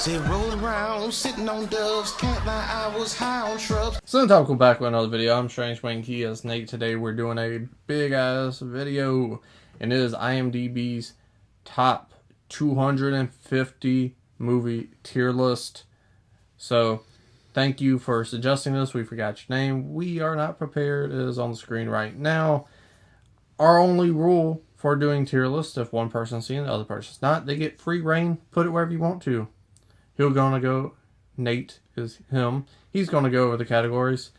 Say rolling around, sitting on doves, can't lie, I was high on shrubs. So welcome back with another video. I'm Strange Wang, he is Nate. Today we're doing a big ass video, and it is IMDB's top 250 movie tier list. So thank you for suggesting this. We forgot your name. We are not prepared. It is on the screen right now. Our only rule for doing tier lists, if one person's seen it, the other person's not, they get free reign. Put it wherever you want to. He's going to go, Nate is him. He's going to go over the categories,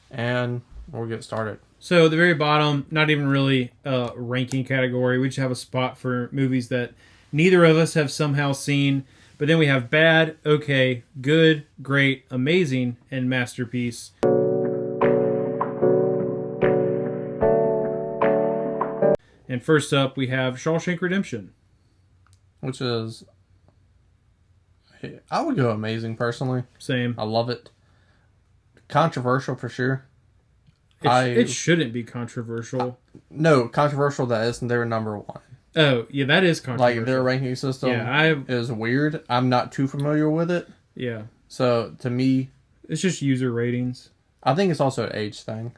and we'll get started. So at the very bottom, not even really a ranking category. We just have a spot for movies that neither of us have somehow seen. But then we have bad, okay, good, great, amazing, and masterpiece. And first up, we have Shawshank Redemption. Which is, I would go amazing personally. Same. I love it. Controversial for sure. It shouldn't be controversial. No, controversial that is their number one. Oh, yeah, that is controversial. Like, their ranking system is weird. I'm not too familiar with it. Yeah. So, to me, it's just user ratings. I think it's also an age thing.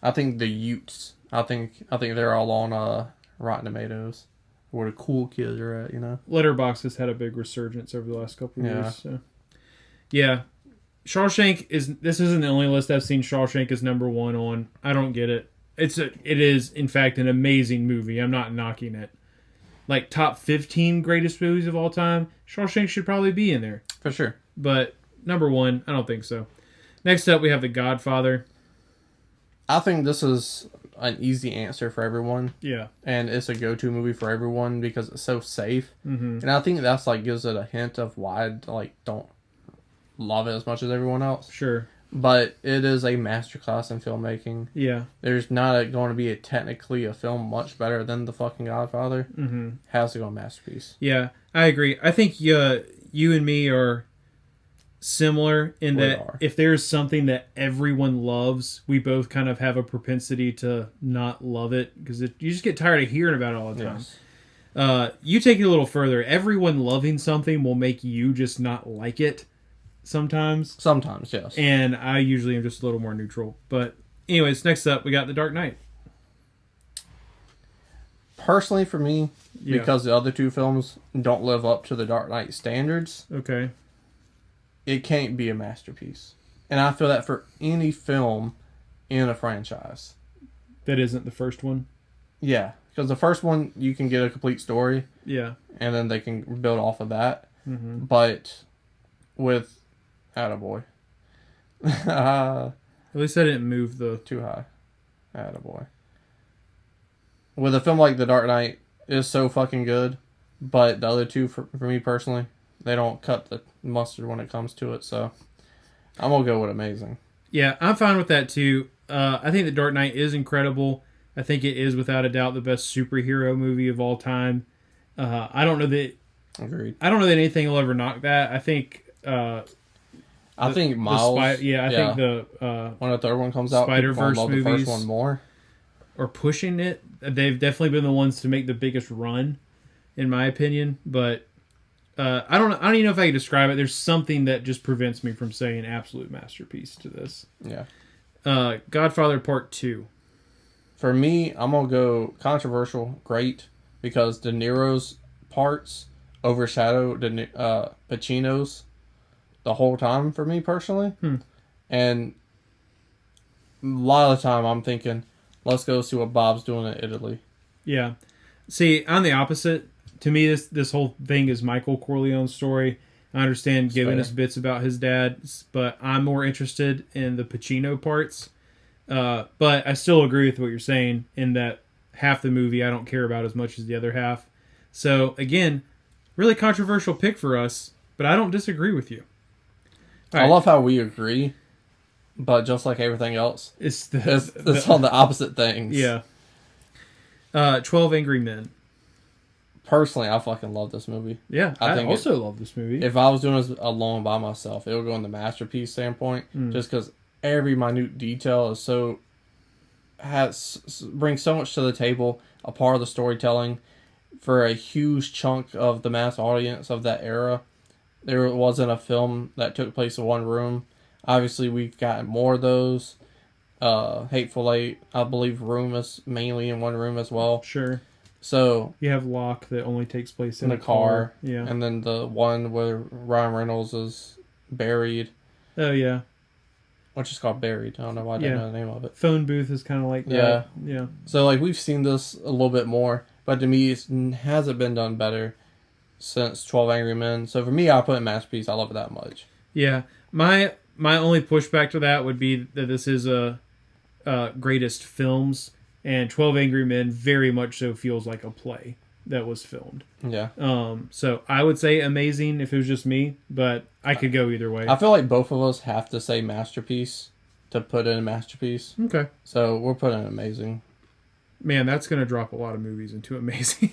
I think the Utes, I think they're all on Rotten Tomatoes. Where the cool kids are at, you know? Letterboxd has had a big resurgence over the last couple of years. So. Yeah. Shawshank this isn't the only list I've seen Shawshank is number one on. I don't get it. It is, in fact, an amazing movie. I'm not knocking it. Like, top 15 greatest movies of all time, Shawshank should probably be in there. For sure. But number one, I don't think so. Next up, we have The Godfather. I think this is an easy answer for everyone. Yeah. And it's a go-to movie for everyone because it's so safe. Mm-hmm. And I think that's like gives it a hint of why I don't love it as much as everyone else. Sure. But it is a masterclass in filmmaking. Yeah. There's not going to be technically a film much better than The fucking Godfather. Mm-hmm. Has to go masterpiece. Yeah, I agree. I think you and me are similar in that if there's something that everyone loves, we both kind of have a propensity to not love it because you just get tired of hearing about it all the time. Yes. You take it a little further. Everyone loving something will make you just not like it sometimes. Sometimes, yes. And I usually am just a little more neutral. But anyways, next up, we got The Dark Knight. Personally, for me, because the other two films don't live up to The Dark Knight standards. Okay. It can't be a masterpiece. And I feel that for any film in a franchise. That isn't the first one? Yeah. Because the first one, you can get a complete story. Yeah. And then they can build off of that. Mm-hmm. But with... Attaboy. At least I didn't move the... Too high. Attaboy. With a film like The Dark Knight, is so fucking good. But the other two, for me personally... They don't cut the mustard when it comes to it, so I'm going to go with amazing. Yeah, I'm fine with that too. I think The Dark Knight is incredible. I think it is without a doubt the best superhero movie of all time. I don't know that... Agreed. I don't know that anything will ever knock that. I think... I think Miles... I think the... when the third one comes out, Spider-Verse movies... the first one more. Or pushing it. They've definitely been the ones to make the biggest run, in my opinion, but... I don't even know if I can describe it. There's something that just prevents me from saying absolute masterpiece to this. Yeah. Godfather Part 2. For me, I'm going to go controversial, great, because De Niro's parts overshadow Pacino's the whole time for me personally. And a lot of the time I'm thinking, let's go see what Bob's doing in Italy. Yeah. See, I'm the opposite. To me, this whole thing is Michael Corleone's story. I understand giving us bits about his dad, but I'm more interested in the Pacino parts. But I still agree with what you're saying in that half the movie I don't care about as much as the other half. So, again, really controversial pick for us, but I don't disagree with you. I love how we agree, but just like everything else, it's on the opposite things. Yeah. 12 Angry Men. Personally, I fucking love this movie. Yeah, I also love this movie. If I was doing this alone by myself, it would go in the masterpiece standpoint, just because every minute detail is brings so much to the table, a part of the storytelling for a huge chunk of the mass audience of that era. there wasn't a film that took place in one room. Obviously, we've gotten more of those. Hateful Eight, I believe Room is mainly in one room as well. Sure. So you have Lock that only takes place in a the car. Yeah. And then the one where Ryan Reynolds is buried. Oh, yeah. Which is called Buried. I don't know why I didn't know the name of it. Phone booth is kind of like that. Yeah. So, like, we've seen this a little bit more. But to me, it hasn't been done better since 12 Angry Men. So, for me, I'll put it in Masterpiece. I love it that much. Yeah. My only pushback to that would be that this is a greatest films. And 12 Angry Men very much so feels like a play that was filmed. Yeah. So I would say amazing if it was just me, but I could go either way. I feel like both of us have to say Masterpiece to put in a Masterpiece. Okay. So we're putting amazing. Man, that's going to drop a lot of movies into amazing.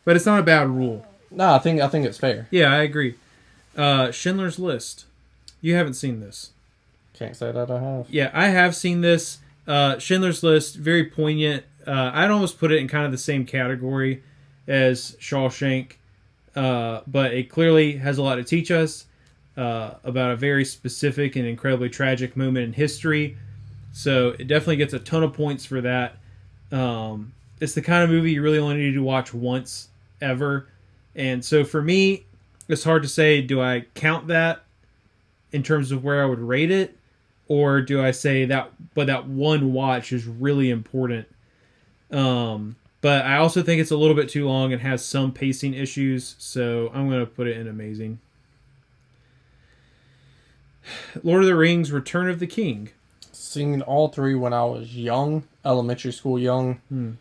But it's not a bad rule. No, I think it's fair. Yeah, I agree. Schindler's List. You haven't seen this. Can't say that I have. Yeah, I have seen this. Schindler's List, very poignant. I'd almost put it in kind of the same category as Shawshank, but it clearly has a lot to teach us about a very specific and incredibly tragic moment in history. So it definitely gets a ton of points for that. It's the kind of movie you really only need to watch once ever. And so for me, it's hard to say, do I count that in terms of where I would rate it? Or do I say that one watch is really important? But I also think it's a little bit too long and has some pacing issues, so I'm going to put it in amazing. Lord of the Rings, Return of the King. Seen all three when I was young, elementary school young.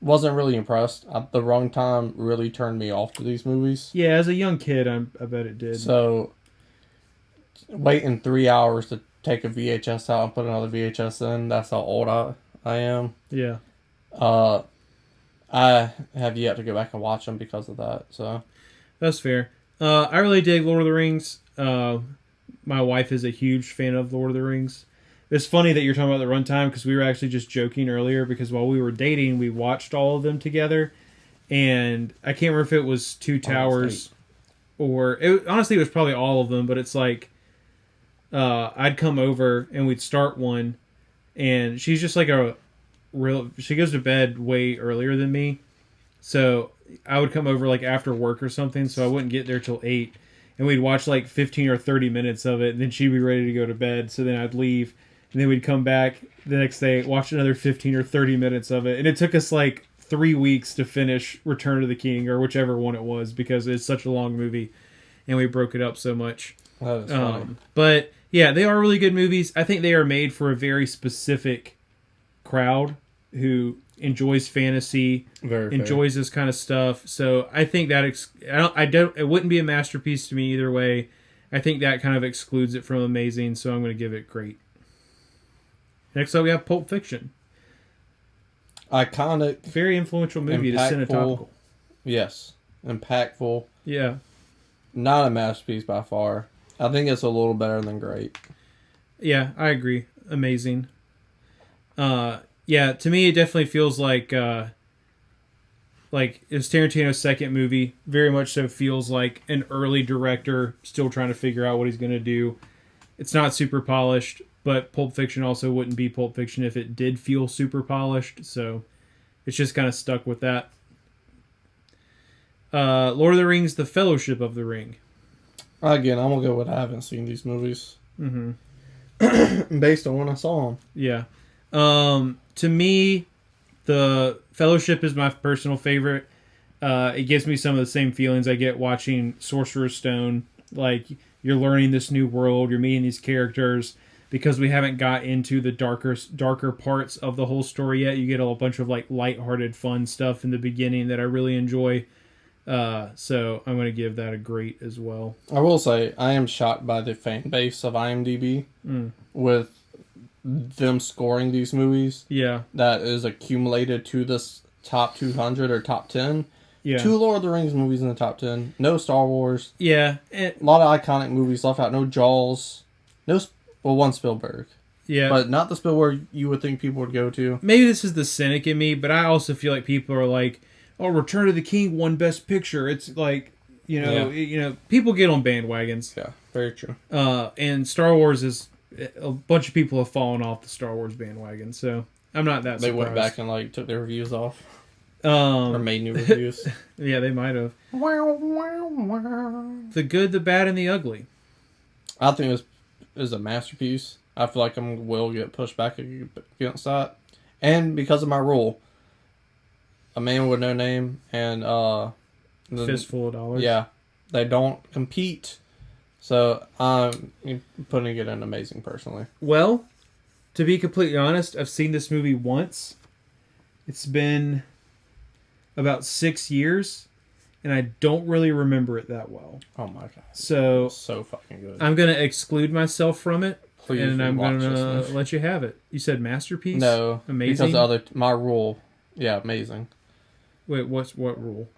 Wasn't really impressed. The wrong time really turned me off to these movies. Yeah, as a young kid, I bet it did. So, waiting 3 hours to take a VHS out and put another VHS in, that's how old I am. Yeah. I have yet to go back and watch them because of that. So that's fair. I really dig Lord of the Rings. My wife is a huge fan of Lord of the Rings. It's funny that you're talking about the runtime because we were actually just joking earlier because while we were dating, we watched all of them together. And I can't remember if it was Two Towers or... honestly, it was probably all of them, but it's like I'd come over and we'd start one and she's just like she goes to bed way earlier than me. So I would come over like after work or something, so I wouldn't get there till 8. And we'd watch like 15 or 30 minutes of it, and then she'd be ready to go to bed. So then I'd leave, and then we'd come back the next day, watch another 15 or 30 minutes of it. And it took us like 3 weeks to finish Return of the King, or whichever one it was, because it's such a long movie, and we broke it up so much. that was funny. But yeah, they are really good movies. I think they are made for a very specific crowd who enjoys fantasy, enjoys this kind of stuff. So I think that it wouldn't be a masterpiece to me either way. I think that kind of excludes it from amazing, so I'm going to give it great. Next up, we have Pulp Fiction. Iconic, very influential movie to Cinetopical. Yes, impactful. Yeah, not a masterpiece by far. I think it's a little better than great. Yeah, I agree. Amazing. Yeah, to me, it definitely feels like it's Tarantino's second movie. Very much so feels like an early director still trying to figure out what he's going to do. It's not super polished, but Pulp Fiction also wouldn't be Pulp Fiction if it did feel super polished. So it's just kind of stuck with that. Lord of the Rings, The Fellowship of the Ring. Again, I'm going to go with I haven't seen these movies. Mm-hmm. Based on when I saw them. Yeah. To me, The Fellowship is my personal favorite. It gives me some of the same feelings I get watching Sorcerer's Stone. Like, you're learning this new world, you're meeting these characters. Because we haven't got into the darker parts of the whole story yet, you get a bunch of like lighthearted, fun stuff in the beginning that I really enjoy. So I'm going to give that a great as well. I will say, I am shocked by the fan base of IMDb with them scoring these movies. Yeah. That is accumulated to this top 200 or top 10. Yeah. 2 Lord of the Rings movies in the top 10. No Star Wars. Yeah. A lot of iconic movies left out. No Jaws. One Spielberg. Yeah. But not the Spielberg you would think people would go to. Maybe this is the cynic in me, but I also feel like people are like, oh, Return of the King won Best Picture. It's like, People get on bandwagons. Yeah, very true. And Star Wars is a bunch of people have fallen off the Star Wars bandwagon, so I'm not that. They surprised. went back and like took their reviews off, or made new reviews. Yeah, they might have. The good, the bad, and the ugly. I think this is a masterpiece. I feel like I will get pushed back against that, and because of my rule, A Man with No Name and Fistful of Dollars. Yeah, they don't compete. So I'm putting it in amazing personally. Well, to be completely honest, I've seen this movie once. It's been about 6 years, and I don't really remember it that well. Oh my god! So fucking good. I'm gonna exclude myself from it, Please, and I'm gonna let you have it. You said masterpiece? No, Amazing. Because my rule, yeah, amazing. Wait, what rule?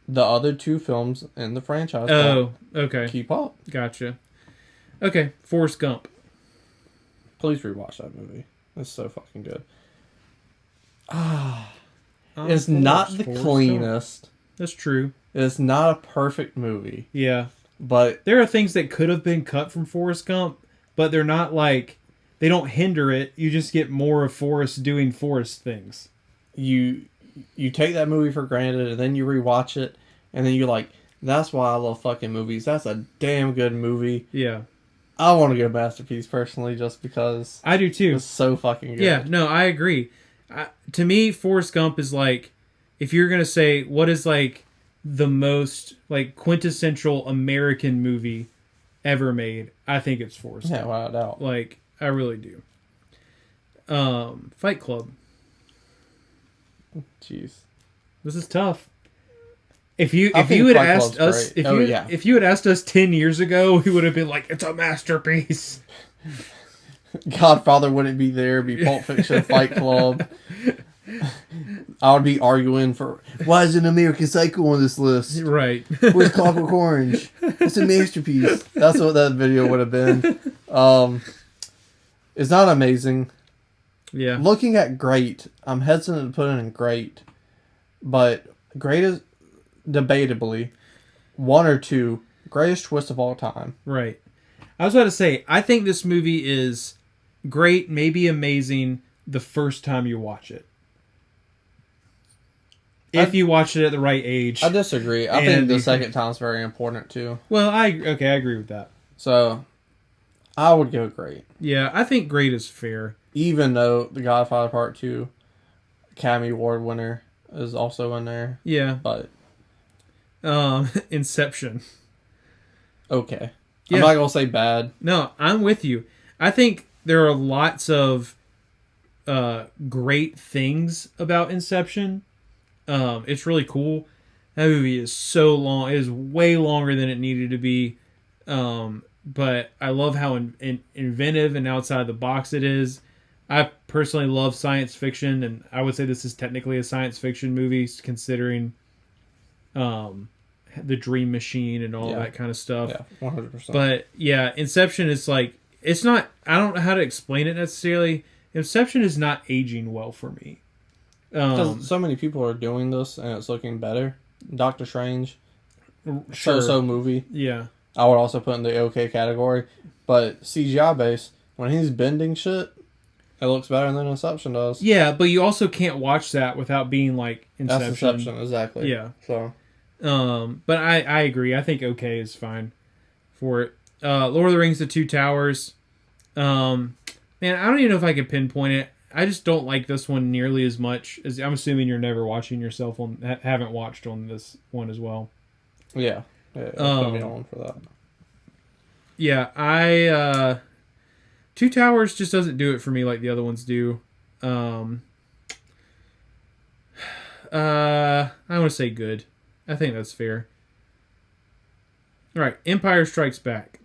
The other two films in the franchise. Oh, okay. Keep up. Gotcha. Okay, Forrest Gump. Please rewatch that movie. It's so fucking good. It's Forrest not the Gump. cleanest. That's true. It's not a perfect movie. Yeah. But there are things that could have been cut from Forrest Gump, but they're not like, they don't hinder it. You just get more of Forrest doing Forrest things. You take that movie for granted, and then you rewatch it, and then you're like, that's why I love fucking movies. That's a damn good movie. Yeah. I want to get a masterpiece personally, just because I do too. It's so fucking good. Yeah, no, I agree. To me, Forrest Gump is like, if you're gonna say what is like the most like quintessential American movie ever made, I think it's Forrest Gump. Yeah, without a doubt. Like, I really do. Fight Club. Jeez, this is tough. If you had asked us if you had asked us 10 years ago, we would have been like, it's a masterpiece. Godfather wouldn't be there. It'd be Pulp Fiction, Fight Club. I would be arguing for why is an American Psycho on this list? Right. Where's Clockwork Orange? It's a masterpiece. That's what that video would have been. It's not amazing. Yeah. Looking at great, I'm hesitant to put it in great, but great is debatably one or two greatest twist of all time. Right. I was about to say, I think this movie is great, maybe amazing the first time you watch it. If you watch it at the right age. I disagree. I think the second time is very important too. Well, I agree with that. So, I would go great. Yeah, I think great is fair. Even though The Godfather Part 2 Academy Award winner is also in there. Yeah. But Inception. Okay. Yeah. I'm not going to say bad. No, I'm with you. I think there are lots of great things about Inception. It's really cool. That movie is so long. It is way longer than it needed to be. But I love how inventive and outside the box it is. I personally love science fiction, and I would say this is technically a science fiction movie, considering the dream machine and all that kind of stuff. Yeah, 100%. But yeah, Inception is like, it's not, I don't know how to explain it necessarily. Inception is not aging well for me. Because so many people are doing this, and it's looking better. Doctor Strange, sure. so movie. Yeah. I would also put in the okay category. But CGI base, when he's bending shit, it looks better than Inception does. Yeah, but you also can't watch that without being like Inception. That's Inception, exactly. Yeah. So, but I agree. I think okay is fine for it. Lord of the Rings: The Two Towers. Man, I don't even know if I can pinpoint it. I just don't like this one nearly as much as, I'm assuming you're never watching yourself on, haven't watched on this one as well. Yeah. Put me on for that. Yeah, Two Towers just doesn't do it for me like the other ones do. I want to say good. I think that's fair. All right, Empire Strikes Back.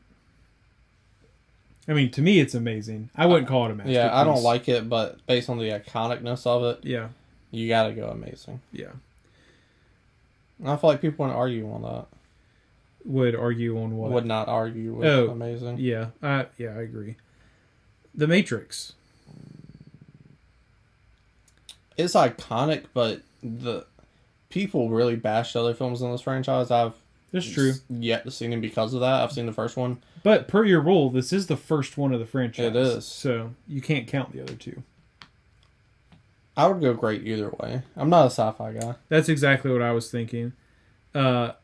I mean, to me, it's amazing. I wouldn't call it a masterpiece. Yeah, I don't like it, but based on the iconicness of it, yeah, you gotta go amazing. Yeah. I feel like people wouldn't argue on that. Would argue on what? Would not argue with amazing. Yeah, I agree. The Matrix. It's iconic, but the people really bashed other films in this franchise. I've That's true. Yet to see him because of that. I've seen the first one. But per your rule, this is the first one of the franchise. It is. So you can't count the other two. I would go great either way. I'm not a sci-fi guy. That's exactly what I was thinking. There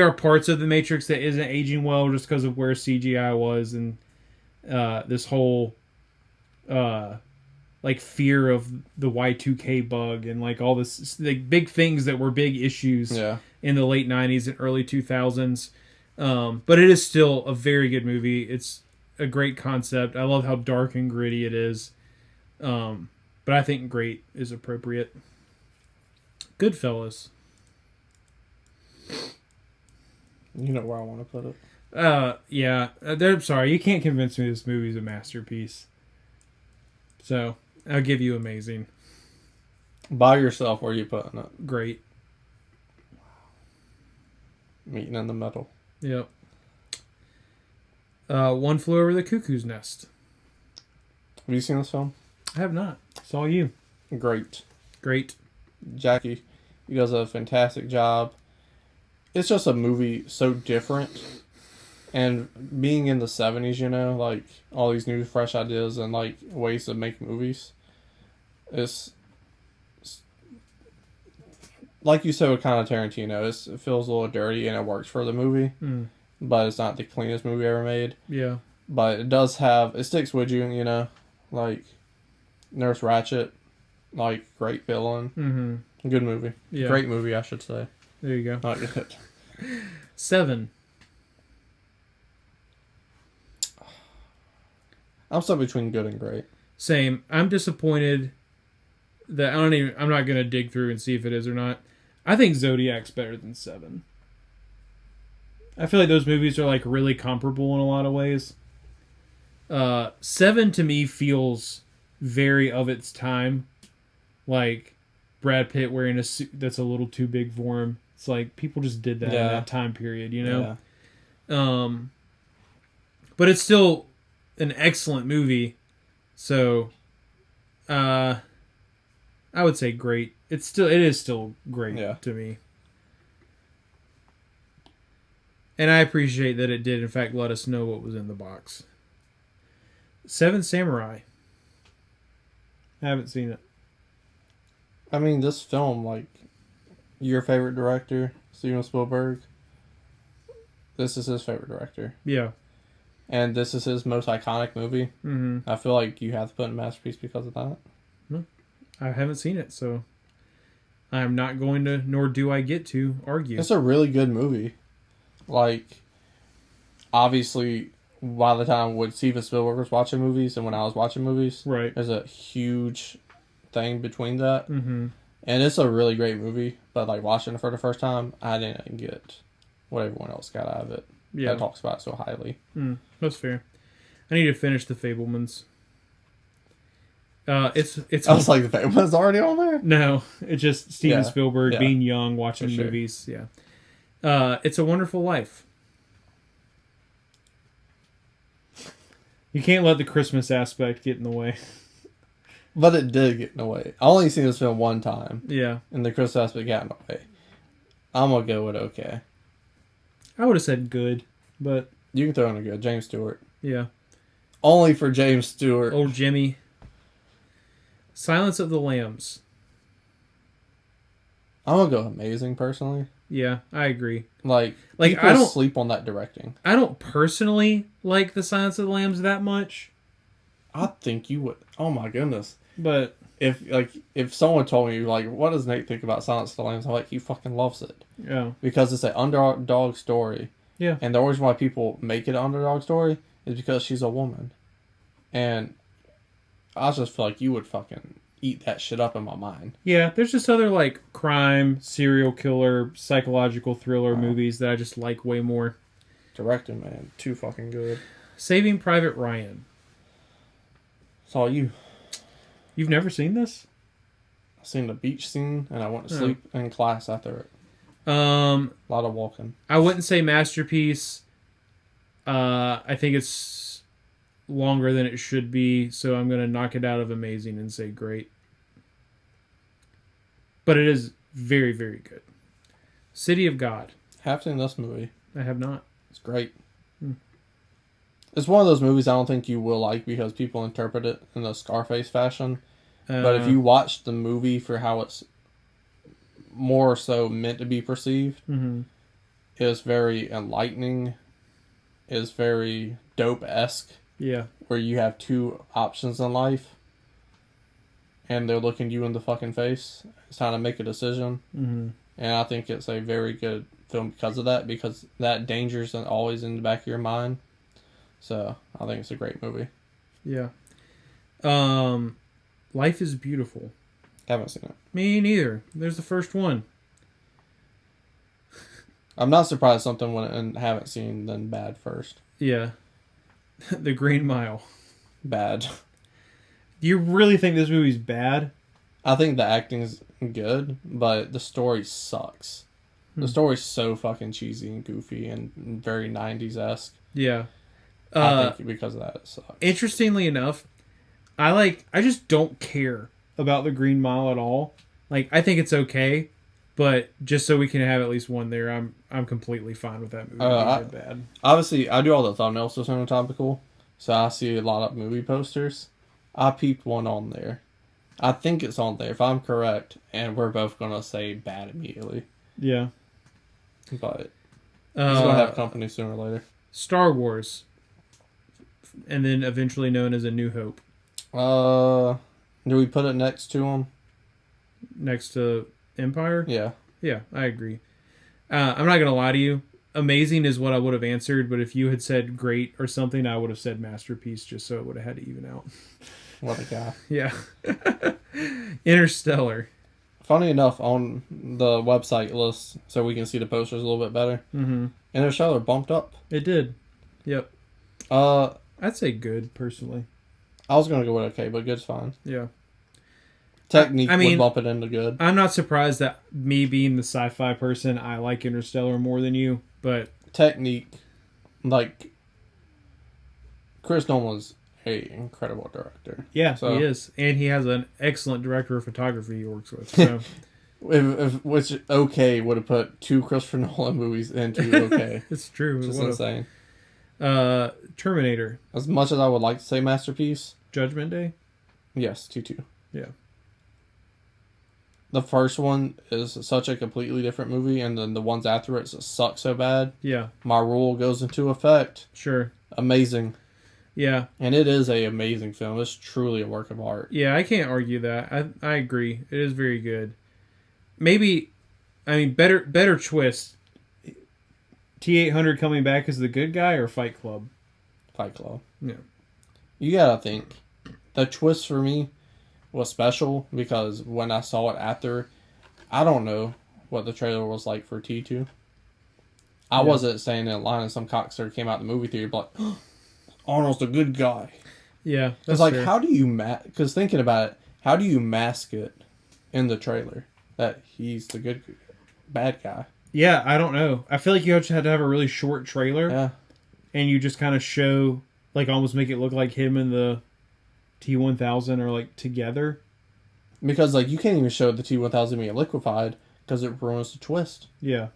are parts of the Matrix that isn't aging well just because of where CGI was and this whole fear of the Y2K bug and all this big things that were big issues in the late 90s and early 2000s. But it is still a very good movie. It's a great concept. I love how dark and gritty it is. But I think great is appropriate. Goodfellas. You know where I want to put it. Yeah. I'm sorry. You can't convince me this movie's a masterpiece. So, I'll give you amazing. By yourself, where are you putting it? Great. Meeting in the middle. Yep. One Flew Over the Cuckoo's Nest. Have you seen this film? I have not. Saw you. Great. Jackie, he does a fantastic job. It's just a movie so different. And being in the 70s, all these new fresh ideas and ways to make movies. It's like you said with kind of Tarantino, it feels a little dirty and it works for the movie. But it's not the cleanest movie ever made. Yeah. But it sticks with you, Nurse Ratched, great villain. Mm-hmm. Good movie. Yeah. Great movie, I should say. There you go. Not good. 7. I'm stuck between good and great. Same. I'm disappointed that I'm not going to dig through and see if it is or not. I think Zodiac's better than 7. I feel like those movies are really comparable in a lot of ways. 7 to me feels very of its time. Brad Pitt wearing a suit that's a little too big for him. It's people just did that in that time period, Yeah. But it's still an excellent movie. So, I would say great. It is still great to me. And I appreciate that it did, in fact, let us know what was in the box. 7 Samurai. I haven't seen it. I mean, this film, your favorite director, Steven Spielberg, this is his favorite director. Yeah. And this is his most iconic movie. Mm-hmm. I feel like you have to put in Masterpiece because of that. No, I haven't seen it, so I'm not going to, nor do I get to, argue. It's a really good movie. Obviously, by the time when Steven Spielberg was watching movies and when I was watching movies, right, there's a huge thing between that. Mm-hmm. And it's a really great movie, but watching it for the first time, I didn't get what everyone else got out of it. Yeah. That talks about it so highly. That's fair. I need to finish The Fabelmans. It's. I was The Fabelmans already on there? No, it's just Steven Spielberg being young, watching For sure. movies. Yeah. It's a Wonderful Life. You can't let the Christmas aspect get in the way. But it did get in the way. I only seen this film one time. Yeah. And the Christmas aspect got in the way. I'm going to go with okay. I would have said good, but... You can throw in a good. James Stewart. Yeah. Only for James Stewart. Old Jimmy. Silence of the Lambs. I'm going to go amazing, personally. Yeah, I agree. People I don't sleep on that directing. I don't personally like The Silence of the Lambs that much. I think you would. Oh my goodness. But if someone told me what does Nate think about Silence of the Lambs, I'm he fucking loves it. Yeah. Because it's an underdog story. Yeah. And the reason why people make it an underdog story is because she's a woman. And I just feel like you would fucking eat that shit up in my mind. Yeah, there's just other crime, serial killer, psychological thriller movies that I just like way more. Directing, man, too fucking good. Saving Private Ryan. It's all you. You've never seen this? I seen the beach scene and I went to sleep in class after it. A lot of walking. I wouldn't say masterpiece. I think it's longer than it should be, so I'm going to knock it out of amazing and say great. But it is very, very good. City of God. Have seen this movie. I have not. It's great. It's one of those movies I don't think you will like because people interpret it in a Scarface fashion. But if you watch the movie for how it's more so meant to be perceived, it's very enlightening. It's very dope-esque. Yeah. Where you have two options in life. And they're looking you in the fucking face. It's how to make a decision. And I think it's a very good film because of that. Because that danger's always in the back of your mind. So, I think it's a great movie. Yeah. Life is Beautiful. Haven't seen it. Me neither. There's the first one. I'm not surprised something went haven't seen than bad first. Yeah. The Green Mile. Bad. Do you really think this movie's bad? I think the acting's good, but the story sucks. The story's so fucking cheesy and goofy and very 90s-esque. Yeah. I think because of that it sucks. Interestingly enough, I just don't care about The Green Mile at all. Like, I think it's okay, but just so we can have at least one there, I'm completely fine with that movie being bad. Obviously, I do all the thumbnails to Cinema Topical, so I see a lot of movie posters. I peeped one on there. I think it's on there, if I'm correct, and we're both going to say bad immediately. Yeah. But it's going to have company sooner or later. Star Wars. And then eventually known as A New Hope. Do we put it next to them? Next to Empire? Yeah. Yeah, I agree. I'm not going to lie to you. Amazing is what I would have answered, but if you had said great or something, I would have said masterpiece just so it would have had to even out. What a guy. Yeah. Interstellar. Funny enough, on the website list, so we can see the posters a little bit better, Interstellar bumped up. It did. Yep. I'd say good, personally. I was going to go with okay, but good's fine. Yeah. Technique would bump it into good. I'm not surprised that me being the sci-fi person, I like Interstellar more than you, but... Technique, like, Chris Nolan's an incredible director. Yeah, so, he is. And he has an excellent director of photography he works with, so... Which okay would have put 2 Christopher Nolan movies into okay. It's true. Which is insane. Terminator. As much as I would like to say masterpiece. Judgment Day? Yes, 2-2. Yeah. The first one is such a completely different movie, and then the ones after it suck so bad. Yeah. My rule goes into effect. Sure. Amazing. Yeah. And it is an amazing film. It's truly a work of art. Yeah, I can't argue that. I agree. It is very good. Maybe, better twist. T-800 coming back as the good guy or Fight Club? Fight Club. Yeah. You gotta think. The twist for me was special because when I saw it after, I don't know what the trailer was like for T2. I wasn't staying in line and some cocksucker came out the movie theater like, Arnold's the good guy. Yeah. It's like, fair. How do you because thinking about it, how do you mask it in the trailer that he's the bad guy? Yeah, I don't know. I feel like you had to have a really short trailer. Yeah. And you just kind of show, like, almost make it look like him and the T-1000 are, like, together. Because, like, you can't even show the T-1000 being liquefied because it ruins the twist. Yeah.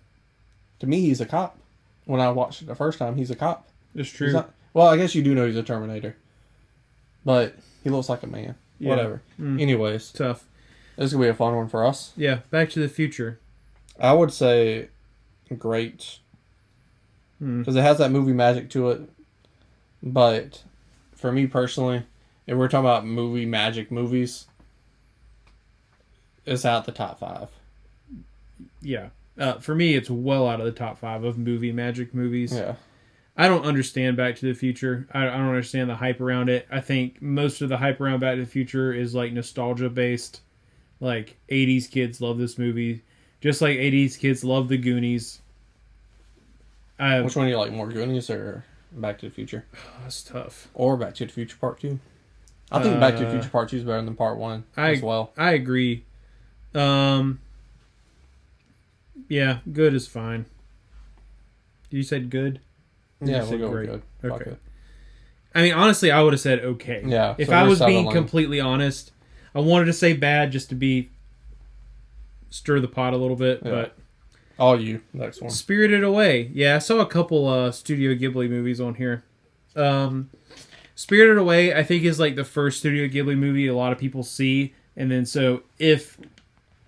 To me, he's a cop. When I watched it the first time, he's a cop. It's true. Well, I guess you do know he's a Terminator. But he looks like a man. Yeah. Whatever. Anyways. Tough. This is going to be a fun one for us. Yeah. Back to the Future. I would say great. Because it has that movie magic to it. But for me personally, if we're talking about movie magic movies, it's out the top 5. Yeah. For me, it's well out of the top 5 of movie magic movies. Yeah. I don't understand Back to the Future. I don't understand the hype around it. I think most of the hype around Back to the Future is like nostalgia based. Like 80s kids love this movie. Just like 80s kids love the Goonies. Which one do you like more, Goonies or Back to the Future? That's tough. Or Back to the Future Part 2. I think Back to the Future Part 2 is better than Part 1 as well. I agree. Yeah, good is fine. You said good? Yeah, we'll go with good. Okay. I mean, honestly, I would have said okay. Yeah. If I was being completely honest, I wanted to say bad just to stir the pot a little bit, but Next one. Spirited Away. Yeah, I saw a couple Studio Ghibli movies on here. Spirited Away, I think, is like the first Studio Ghibli movie a lot of people see. And then so if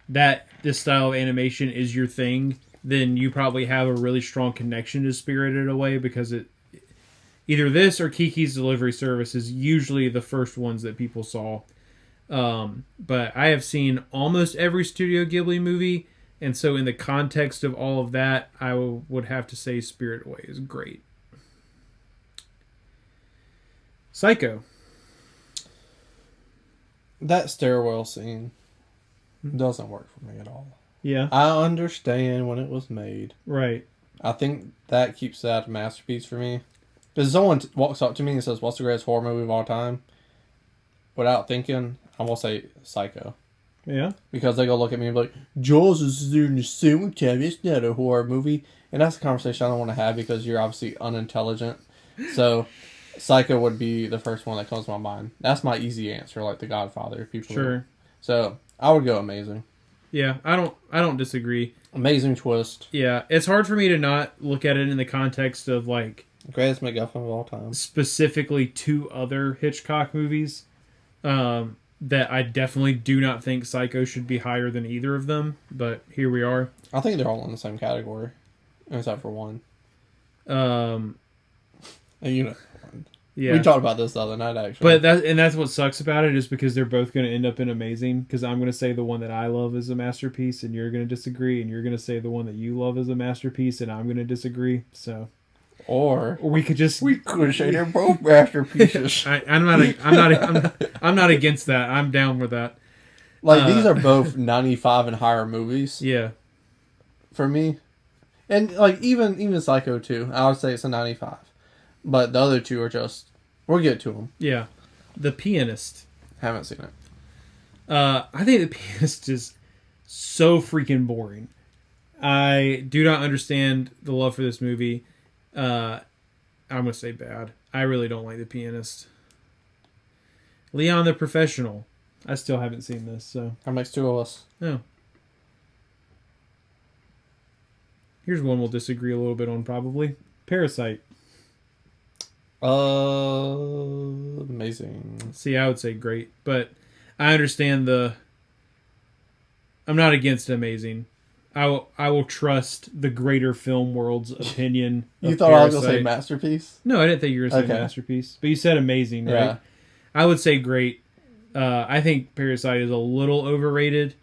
this style of animation is your thing, then you probably have a really strong connection to Spirited Away, because either this or Kiki's Delivery Service is usually the first ones that people saw. But I have seen almost every Studio Ghibli movie, and so in the context of all of that, I would have to say Spirited Away is great. Psycho. That stairwell scene doesn't work for me at all. Yeah. I understand when it was made. Right. I think that keeps that a masterpiece for me. Because someone walks up to me and says, "What's the greatest horror movie of all time?" Without thinking, I'm going to say Psycho. Yeah. Because they go look at me and be like, "Jaws is in the same time. It's not a horror movie." And that's a conversation I don't want to have, because you're obviously unintelligent. So Psycho would be the first one that comes to my mind. That's my easy answer, like The Godfather. Sure. So I would go amazing. Yeah, I don't disagree. Amazing twist. Yeah, it's hard for me to not look at it in the context of like Greatest MacGuffin of all time. Specifically 2 other Hitchcock movies. That I definitely do not think Psycho should be higher than either of them, but here we are. I think they're all in the same category, except for one. And yeah, we talked about this the other night, actually. But that's what sucks about it, is because they're both going to end up in amazing. Because I'm going to say the one that I love is a masterpiece, and you're going to disagree, and you're going to say the one that you love is a masterpiece, and I'm going to disagree. So, or we could say they're both masterpieces. I'm not against that. I'm down with that. Like, these are both 95 and higher movies. Yeah. For me. And, like, even Psycho 2, I would say it's a 95. But the other 2 are just... We'll get to them. Yeah. The Pianist. Haven't seen it. I think The Pianist is so freaking boring. I do not understand the love for this movie. I'm going to say bad. I really don't like The Pianist. Leon the Professional. I still haven't seen this, so... That makes 2 of us. Oh. Here's one we'll disagree a little bit on, probably. Parasite. Amazing. See, I would say great, but I understand I'm not against amazing. I will trust the greater film world's opinion. You thought Parasite. I was going to say masterpiece? No, I didn't think you were going to say masterpiece, but you said amazing, right? Yeah. I would say great. I think Parasite is a little overrated.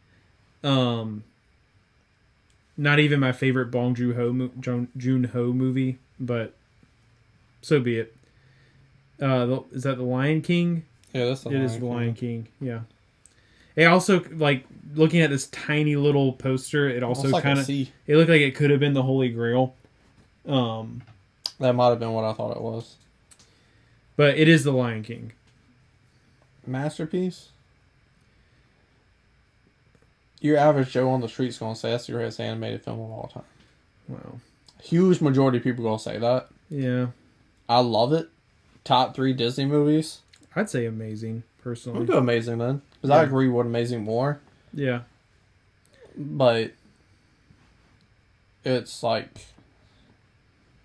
Not even my favorite Bong Joon-ho movie, but so be it. Is that The Lion King? Yeah, that's It is The Lion King. Yeah. It also, like, looking at this tiny little poster, it also kind of... It looked like it could have been the Holy Grail. That might have been what I thought it was. But it is The Lion King. Masterpiece? Your average Joe on the street's going to say that's the greatest animated film of all time. Wow. Huge majority of people going to say that. Yeah. I love it. Top 3 Disney movies? I'd say Amazing, personally. We'll do Amazing then. Because I agree with Amazing more. Yeah. But it's like,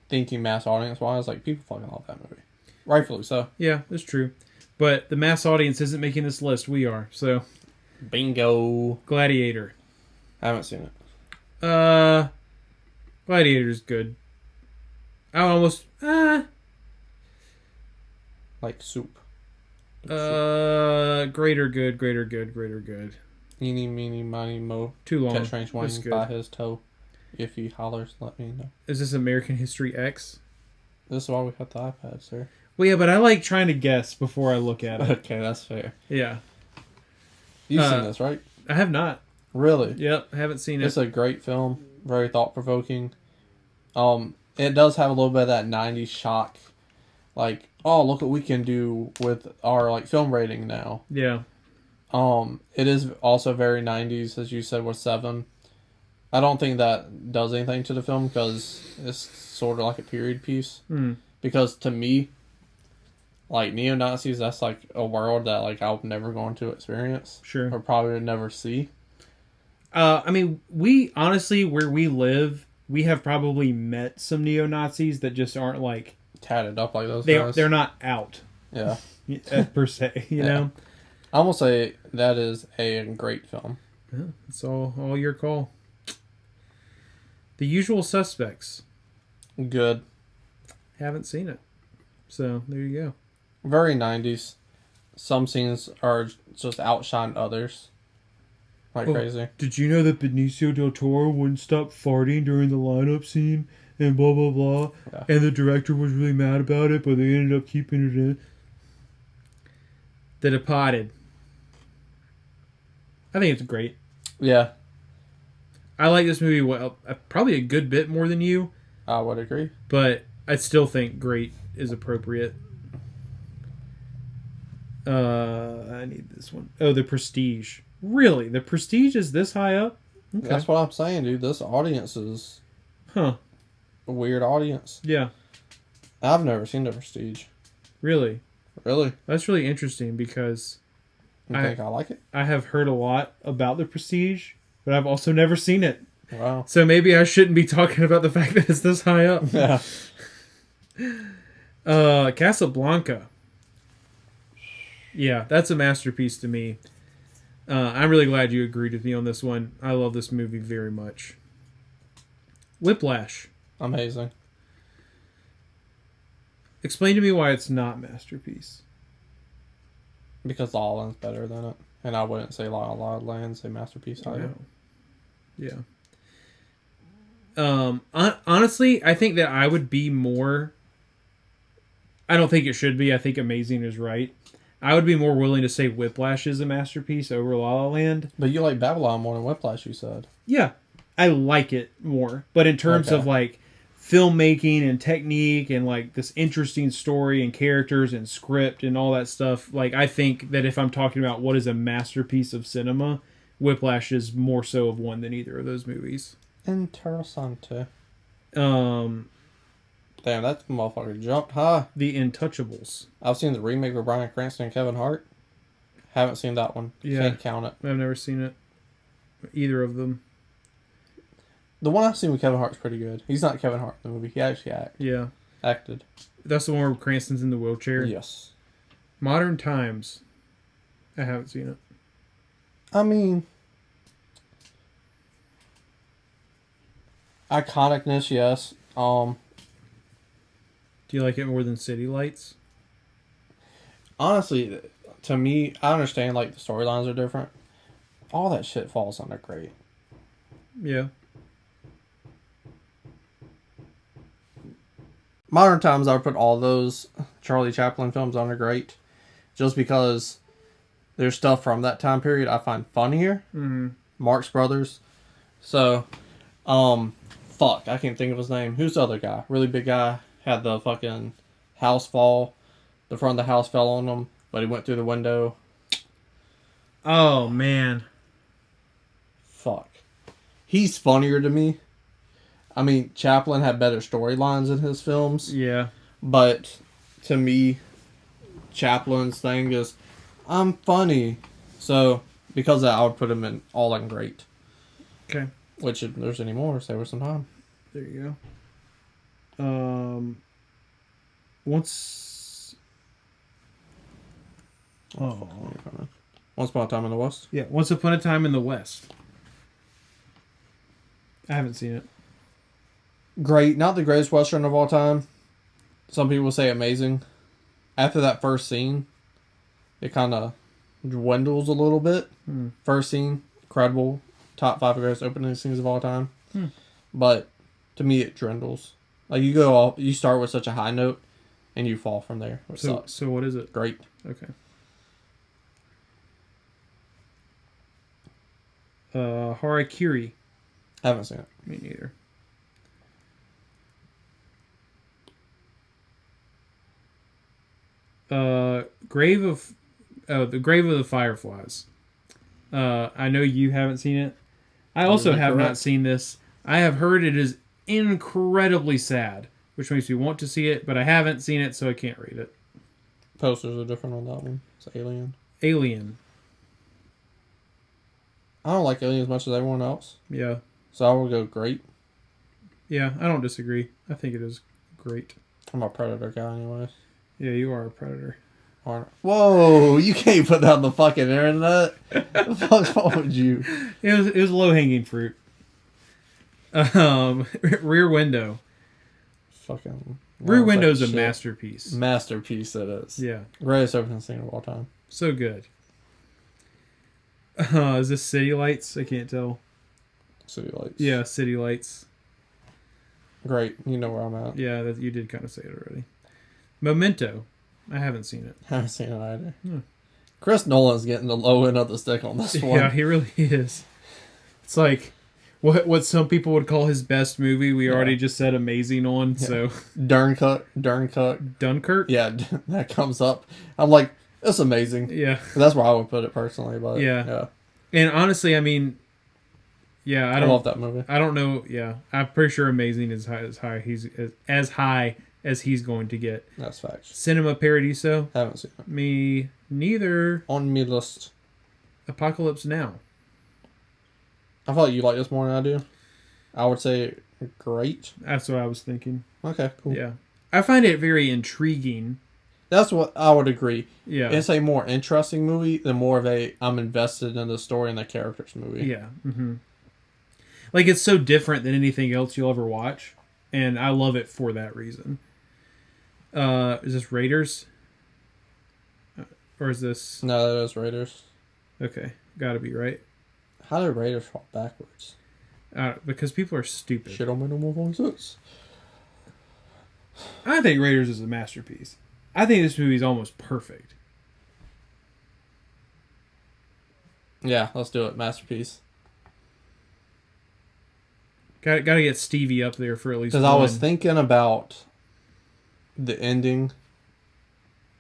thinking mass audience wise, like, people fucking love that movie. Rightfully so. Yeah, that's true. But the mass audience isn't making this list. We are. So. Bingo. Gladiator. I haven't seen it. Gladiator's good. I almost... Like soup. Greater good. Eeny, meeny, miny, mo. Too long. Catch range Wang by his toe. If he hollers, let me know. Is this American History X? This is why we got the iPad, sir. Well, yeah, but I like trying to guess before I look at it. Okay, that's fair. Yeah. You've seen this, right? I have not. Really? Yep, I haven't seen it. It's a great film. Very thought-provoking. It does have a little bit of that 90s shock. Like, oh, look what we can do with our, like, film rating now. Yeah. It is also very 90s, as you said, with 7. I don't think that does anything to the film because it's sort of like a period piece. Mm. Because to me, like, neo-Nazis, that's like a world that, like, I'm never going to experience. Sure. Or probably would never see. I mean, we honestly, where we live, we have probably met some neo-Nazis that just aren't like tatted up like those guys. They're not out. Yeah. Per se, you know. I'm gonna say that is a great film. Yeah, it's all your call. The Usual Suspects. Good. Haven't seen it, so there you go. Very 90s. Some scenes are just outshine others. Like crazy. Did you know that Benicio del Toro wouldn't stop farting during the lineup scene and blah blah blah? Yeah. And the director was really mad about it, but they ended up keeping it in. The Departed. I think it's great. Yeah. I like this movie probably a good bit more than you. I would agree. But I still think great is appropriate. I need this one. Oh, The Prestige. Really? The Prestige is this high up? Okay. That's what I'm saying, dude. This audience is a weird audience. Yeah. I've never seen The Prestige. Really? Really? That's really interesting because you think I like it? I have heard a lot about The Prestige, but I've also never seen it. Wow. So maybe I shouldn't be talking about the fact that it's this high up. Yeah. Casablanca. Yeah, that's a masterpiece to me. I'm really glad you agreed with me on this one. I love this movie very much. Whiplash. Amazing. Explain to me why it's not masterpiece. Because La La Land's better than it. And I wouldn't say La La Land's a masterpiece either. No. Yeah. Honestly, I think that I would be more... I don't think it should be. I think Amazing is right. I would be more willing to say Whiplash is a masterpiece over La La Land. But you like Babylon more than Whiplash, you said. Yeah. I like it more. But in terms of like filmmaking and technique and like this interesting story and characters and script and all that stuff, like I think that if I'm talking about what is a masterpiece of cinema, Whiplash is more so of one than either of those movies. Interessante. Damn, that motherfucker jumped high. The Intouchables. I've seen the remake with Bryan Cranston and Kevin Hart. Haven't seen that one. Yeah. Can't count it. I've never seen it. Either of them. The one I've seen with Kevin Hart's pretty good. He's not Kevin Hart in the movie. He actually acted. That's the one where Cranston's in the wheelchair? Yes. Modern Times. I haven't seen it. I mean... iconicness, yes. Do you like it more than City Lights? Honestly, to me, I understand like the storylines are different. All that shit falls under great. Yeah. Modern Times, I would put all those Charlie Chaplin films under great. Just because there's stuff from that time period I find funnier. Mm-hmm. Marx Brothers. So, fuck, I can't think of his name. Who's the other guy? Really big guy. Had the fucking house fall. The front of the house fell on him, but he went through the window. Oh, man. Fuck. He's funnier to me. I mean, Chaplin had better storylines in his films. Yeah. But, to me, Chaplin's thing is, I'm funny. So, because of that, I would put him in all in great. Okay. Which, if there's any more, save us some time. There you go. Once Upon a Time in the West? Yeah, Once Upon a Time in the West. I haven't seen it. Great. Not the greatest Western of all time. Some people say amazing. After that first scene, it kind of dwindles a little bit. First scene, incredible. Top 5 greatest opening scenes of all time. But to me, it dwindles. Like you start with such a high note, and you fall from there. Which sucks. So what is it? Great. Okay. Harakiri. Haven't seen it. Me neither. The Grave of the Fireflies. I know you haven't seen it. I also have not seen this. I have heard it is incredibly sad, which makes me want to see it, but I haven't seen it, so I can't read it. Posters are different on that one. It's Alien. Alien. I don't like Alien as much as everyone else, Yeah. so I would go great. Yeah, I don't disagree. I think it is great. I'm a Predator guy, anyways. Yeah, you are a predator. Whoa! You can't put that on the fucking internet. The fuck wrong with you? It was low hanging fruit. Rear Window. Fucking Rear Window's a masterpiece. Masterpiece it is. Yeah. Greatest opening scene of all time. So good. Is this City Lights? I can't tell. City Lights. Yeah, City Lights. Great. You know where I'm at. Yeah, you did kind of say it already. Memento. I haven't seen it. Haven't seen it either. Chris Nolan's getting the low end of the stick on this one. Yeah, he really is. It's like what some people would call his best movie. We already just said amazing on. Yeah. So Dunkirk. Yeah, that comes up. I'm like, it's amazing. Yeah, that's where I would put it personally. But yeah. And honestly, I mean, yeah, I love that movie. I don't know. Yeah, I'm pretty sure amazing is as high as he's going to get. That's facts. Cinema Paradiso. Haven't seen it. Me neither. On me list. Apocalypse Now. I feel like you like this more than I do. I would say great. That's what I was thinking. Okay, cool. Yeah. I find it very intriguing. That's what I would agree. Yeah. It's a more interesting movie than more of a I'm invested in the story and the characters movie. Yeah. Mm-hmm. Like, it's so different than anything else you'll ever watch. And I love it for that reason. Is this Raiders? Or is this... No, that is Raiders. Okay. Gotta be, right? How did Raiders fall backwards? Because people are stupid. Shit on minimal voices. I think Raiders is a masterpiece. I think this movie is almost perfect. Yeah, let's do it. Masterpiece. Got to get Stevie up there for at least one. Because I was thinking about the ending,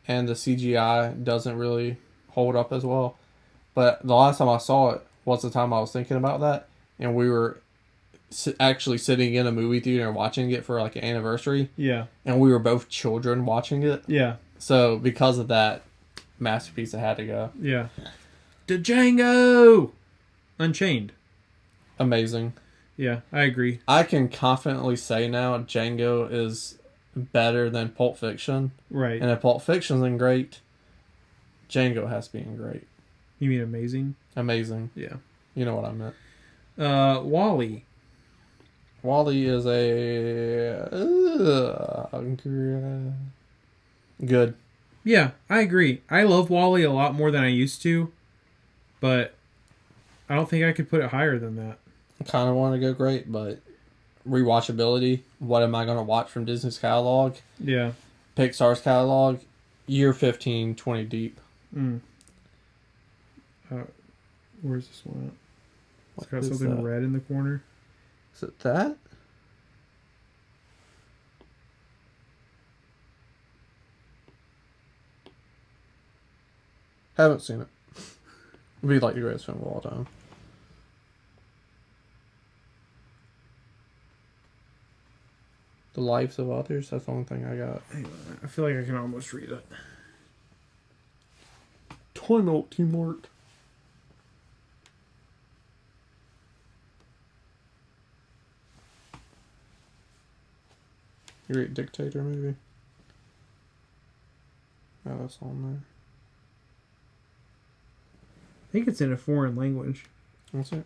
and the CGI doesn't really hold up as well. But the last time I saw it was the time I was thinking about that, and we were actually sitting in a movie theater and watching it for like an anniversary. Yeah. And we were both children watching it. Yeah. So because of that, masterpiece, it had to go. Yeah. Django! Unchained. Amazing. Yeah, I agree. I can confidently say now Django is better than Pulp Fiction. Right. And if Pulp Fiction's great, Django has to be great. You mean amazing? Amazing. Yeah. You know what I meant. WALL-E. WALL-E is good. Yeah, I agree. I love WALL-E a lot more than I used to, but I don't think I could put it higher than that. I kind of want to go great, but rewatchability, what am I going to watch from Disney's catalog? Yeah. Pixar's catalog, you're 15, 20 deep. Where's this one at? It's got something red in the corner. Is it that? Haven't seen it. It'd be like the greatest film of all time. The Lives of Others, that's the only thing I got. I feel like I can almost read it. Time out, teamwork. Great Dictator movie. Oh, that's on there. I think it's in a foreign language. That's it.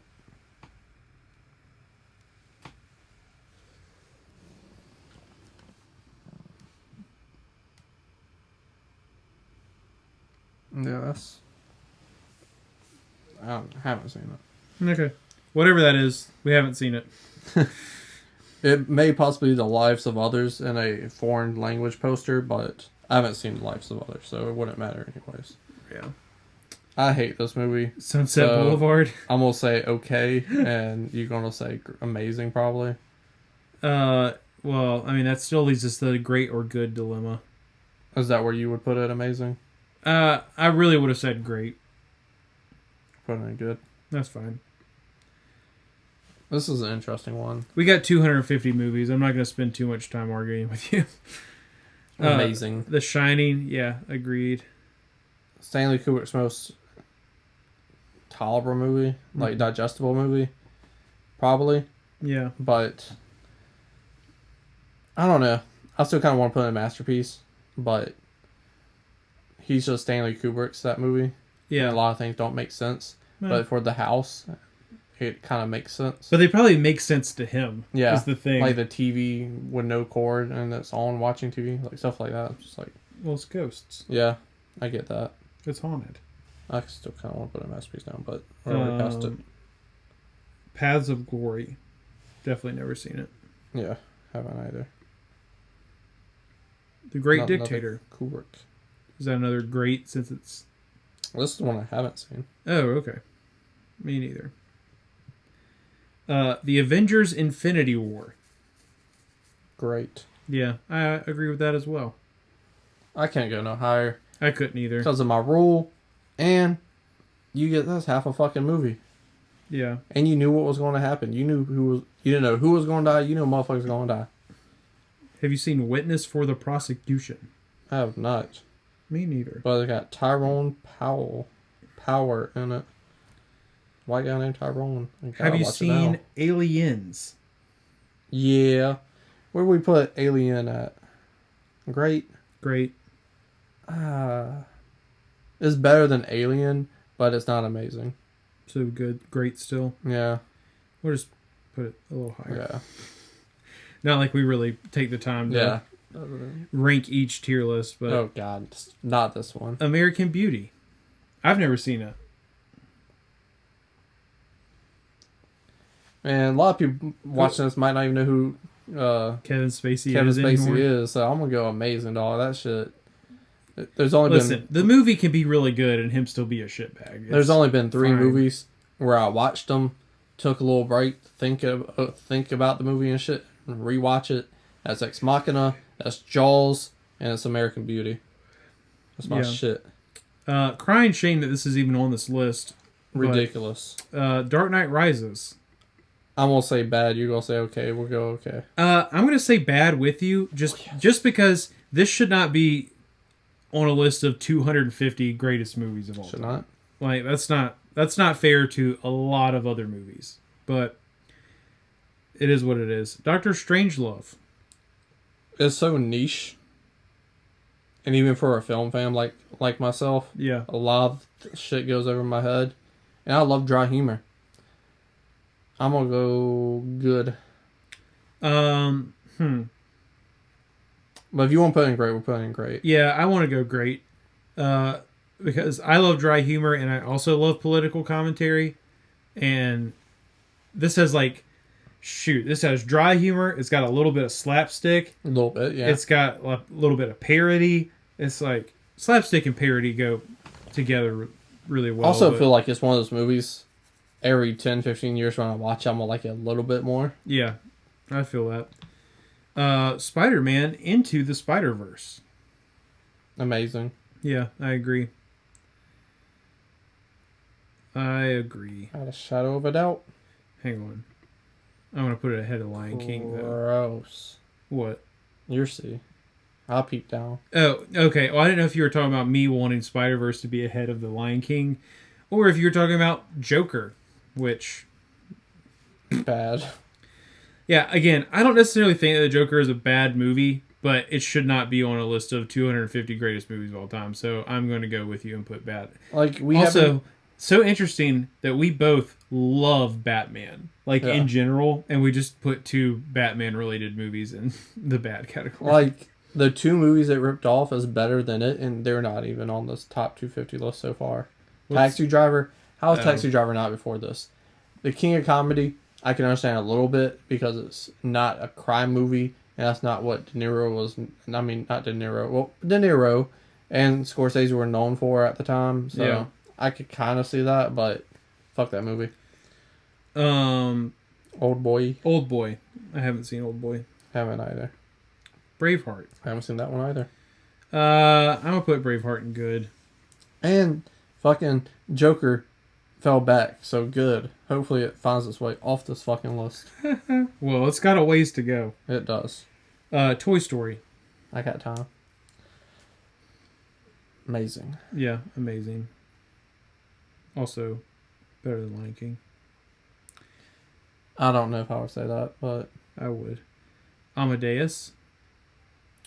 Yeah, that's... I haven't seen it. Okay. Whatever that is, we haven't seen it. It may possibly be The Lives of Others in a foreign language poster, but I haven't seen The Lives of Others, so it wouldn't matter anyways. Yeah. I hate this movie. Sunset Boulevard. I'm going to say okay, and you're going to say amazing probably. Well, I mean, that still leaves us the great or good dilemma. Is that where you would put it, amazing? I really would have said great. Put it in good. That's fine. This is an interesting one. We got 250 movies. I'm not going to spend too much time arguing with you. Amazing. The Shining, yeah, agreed. Stanley Kubrick's most tolerable movie, like digestible movie, probably. Yeah. But I don't know. I still kind of want to put in a masterpiece, but he's just Stanley Kubrick's that movie. Yeah. And a lot of things don't make sense, but for the house, it kind of makes sense. But they probably make sense to him. Yeah, is the thing. Like the TV with no cord and it's on watching TV, like stuff like that. Just like, well, it's ghosts. Yeah, I get that. It's haunted. I still kind of want to put a masterpiece down, but we're already past it. Paths of Glory. Definitely never seen it. Yeah, haven't either. The Great Dictator. Kubrick. Is that another great since it's... This is one I haven't seen. Oh, okay. Me neither. The Avengers Infinity War. Great. Yeah, I agree with that as well. I can't go no higher. I couldn't either. Because of my rule, and you get that's half a fucking movie. Yeah. And you knew what was going to happen. You didn't know who was going to die. You knew motherfuckers going to die. Have you seen Witness for the Prosecution? I have not. Me neither. But it got Tyrone Power in it. White guy named Tyrone. Have you seen Aliens? Yeah. Where do we put Alien at? Great. It's better than Alien, but it's not amazing. So good. Great still. Yeah. We'll just put it a little higher. Yeah. Not like we really take the time to rank each tier list, but... Oh, God. Not this one. American Beauty. I've never seen it. And a lot of people watching this might not even know who Kevin Spacey is, so I'm going to go amazing, dog. That shit. There's only the movie can be really good and him still be a shitbag. There's only been 3 movies where I watched them, took a little break, think about the movie and shit, and rewatch it. That's Ex Machina, that's Jaws, and it's American Beauty. That's my shit. Crying shame that this is even on this list. Ridiculous. Dark Knight Rises. I'm going to say bad, you're going to say okay, we'll go okay. I'm going to say bad with you, just because this should not be on a list of 250 greatest movies of all time. Should not? Like, that's not fair to a lot of other movies. But it is what it is. Doctor Strangelove. It's so niche. And even for a film fan like myself, yeah, a lot of shit goes over my head. And I love dry humor. I'm going to go good. But if you want to put in great, we're putting in great. Yeah, I want to go great. Because I love dry humor and I also love political commentary. And this has this has dry humor. It's got a little bit of slapstick. A little bit, yeah. It's got a little bit of parody. It's like slapstick and parody go together really well. Also feel like it's one of those movies every 10, 15 years when I watch it, I'm going to like it a little bit more. Yeah, I feel that. Spider-Man Into the Spider-Verse. Amazing. Yeah, I agree. Not a shadow of a doubt. Hang on. I want to put it ahead of Lion King, though. Gross. What? You'll see. I'll peek down. Oh, okay. Well, I didn't know if you were talking about me wanting Spider-Verse to be ahead of the Lion King, or if you were talking about Joker, which... Bad. Yeah, again, I don't necessarily think that the Joker is a bad movie, but it should not be on a list of 250 greatest movies of all time. So I'm going to go with you and put bad. So interesting that we both love Batman, in general, and we just put 2 Batman-related movies in the bad category. The 2 movies that ripped off is better than it, and they're not even on this top 250 list so far. Taxi Driver. How was Taxi Driver not before this? The King of Comedy, I can understand a little bit because it's not a crime movie, and that's not what De Niro was. I mean, not De Niro. Well, De Niro and Scorsese were known for at the time, so... Yeah. I could kind of see that, but fuck that movie. Old Boy. I haven't seen Old Boy. Haven't either. Braveheart. I haven't seen that one either. I'm going to put Braveheart in good. And fucking Joker fell back, so good. Hopefully it finds its way off this fucking list. Well, it's got a ways to go. It does. Toy Story. I got time. Amazing. Yeah, amazing. Also, Better than Lion King. I don't know if I would say that, but I would. Amadeus.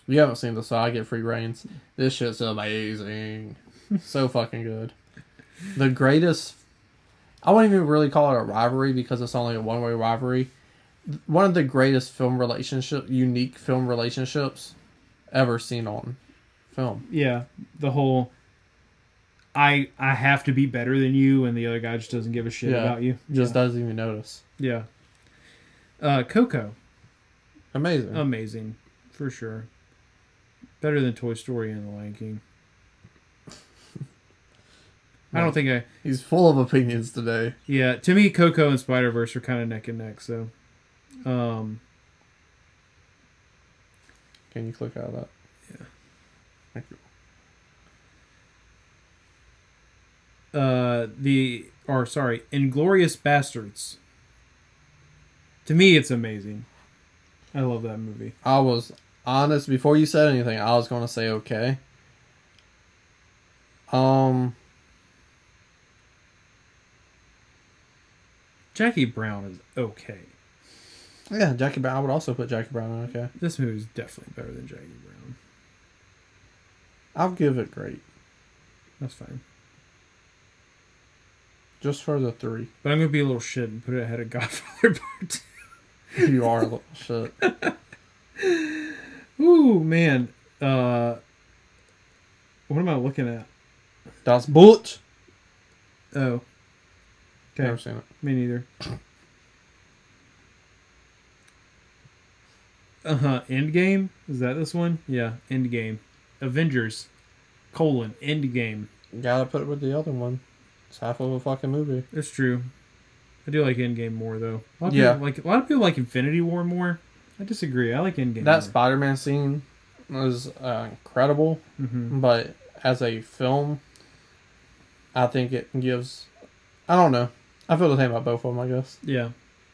you haven't seen this, so I get free reigns. This shit's amazing. So fucking good. The greatest... I wouldn't even really call it a rivalry because it's only a one-way rivalry. One of the greatest unique film relationships ever seen on film. Yeah, the whole I have to be better than you, and the other guy just doesn't give a shit about you. Just doesn't even notice. Yeah. Coco. Amazing, for sure. Better than Toy Story and The Lion King. I don't think He's full of opinions today. Yeah, to me, Coco and Spider-Verse are kind of neck and neck. So, can you click out of that? Yeah. Thank you. Inglourious Bastards. To me, it's amazing. I love that movie. I was honest before you said anything. I was going to say okay. Jackie Brown is okay. Yeah, Jackie Brown. I would also put Jackie Brown on okay. This movie is definitely better than Jackie Brown. I'll give it great. That's fine. Just for the 3. But I'm going to be a little shit and put it ahead of Godfather Part 2. You are a little shit. Ooh, man. What am I looking at? Das Boot. Oh. Okay. Never seen it. Me neither. Endgame? Is that this one? Yeah, Endgame. Avengers. Endgame. Gotta put it with the other one. It's half of a fucking movie. It's true. I do like Endgame more, though. A lot of people like Infinity War more. I disagree. I like Endgame That more. Spider-Man scene was incredible. Mm-hmm. But as a film, I think it gives... I don't know. I feel the same about both of them, I guess. Yeah.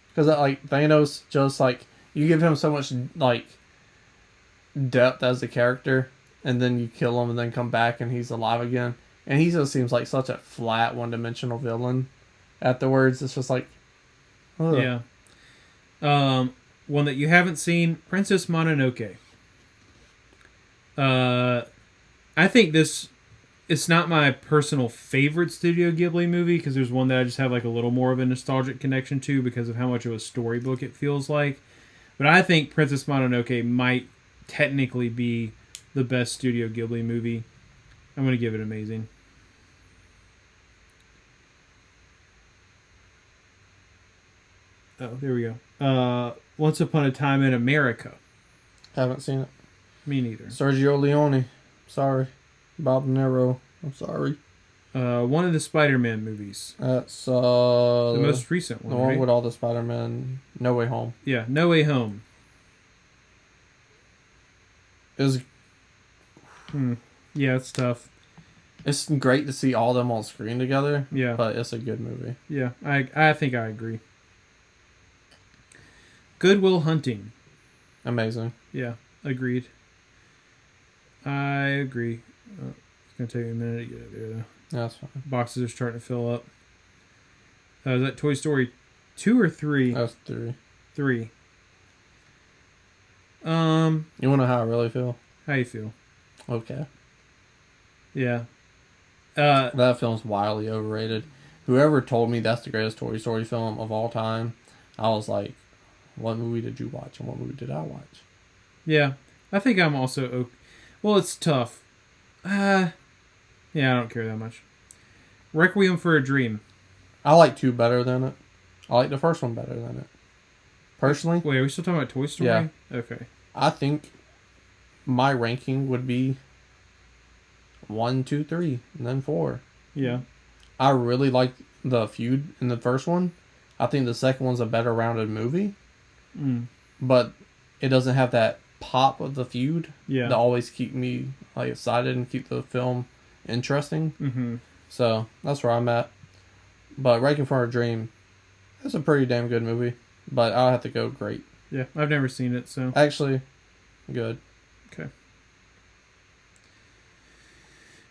Because, like, Thanos just, like... You give him so much, like, depth as a character, and then you kill him and then come back and he's alive again. And he just seems like such a flat, one-dimensional villain. Afterwards, it's just like... Ugh. Yeah. One that you haven't seen, Princess Mononoke. I think this... It's not my personal favorite Studio Ghibli movie, because there's one that I just have like a little more of a nostalgic connection to because of how much of a storybook it feels like. But I think Princess Mononoke might technically be the best Studio Ghibli movie. I'm going to give it amazing. Oh, there we go. Once Upon a Time in America. Haven't seen it. Me neither. Sergio Leone. Sorry. Bob De Niro. I'm sorry. One of the Spider-Man movies. That's the most recent one, the one right? with all the Spider-Man. No Way Home. Yeah, No Way Home. Yeah, it's tough. It's great to see all of them on screen together. Yeah. But it's a good movie. Yeah, I think I agree. Good Will Hunting. Amazing. Yeah, agreed. I agree. It's going to take me a minute to get it there, though. Yeah, that's fine. Boxes are starting to fill up. Is that Toy Story 2 or 3? That's 3. 3. You want to know how I really feel? How you feel? Okay. Yeah. That film's wildly overrated. Whoever told me that's the greatest Toy Story film of all time, I was like, what movie did you watch and what movie did I watch? Yeah. I think I'm also... Well, it's tough. Yeah, I don't care that much. Requiem for a Dream. I like 2 better than it. I like the first one better than it. Personally. Wait, are we still talking about Toy Story? Yeah. Okay. I think my ranking would be 1, 2, 3, and then 4. Yeah. I really like the feud in the first one. I think the second one's a better rounded movie. But it doesn't have that pop of the feud that always keep me like excited and keep the film interesting. Mm-hmm. So that's where I'm at. But Requiem for a Dream, it's a pretty damn good movie. But I'll have to go great. Yeah, I've never seen it, so... Actually, good. Okay.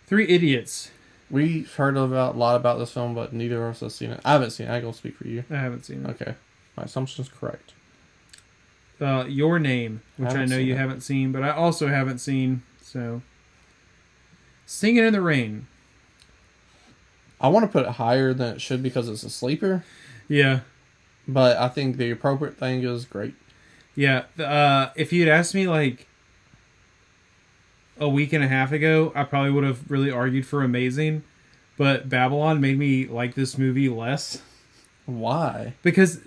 3 Idiots. We've heard a lot about this film, but neither of us has seen it. I haven't seen it. I ain't gonna speak for you. I haven't seen it. Okay. My assumption's correct. Your Name, which I know you haven't seen, but I also haven't seen. So, Singing in the Rain. I want to put it higher than it should because it's a sleeper. Yeah. But I think the appropriate thing is great. Yeah. If you'd asked me like a week and a half ago, I probably would have really argued for amazing. But Babylon made me like this movie less. Why? Because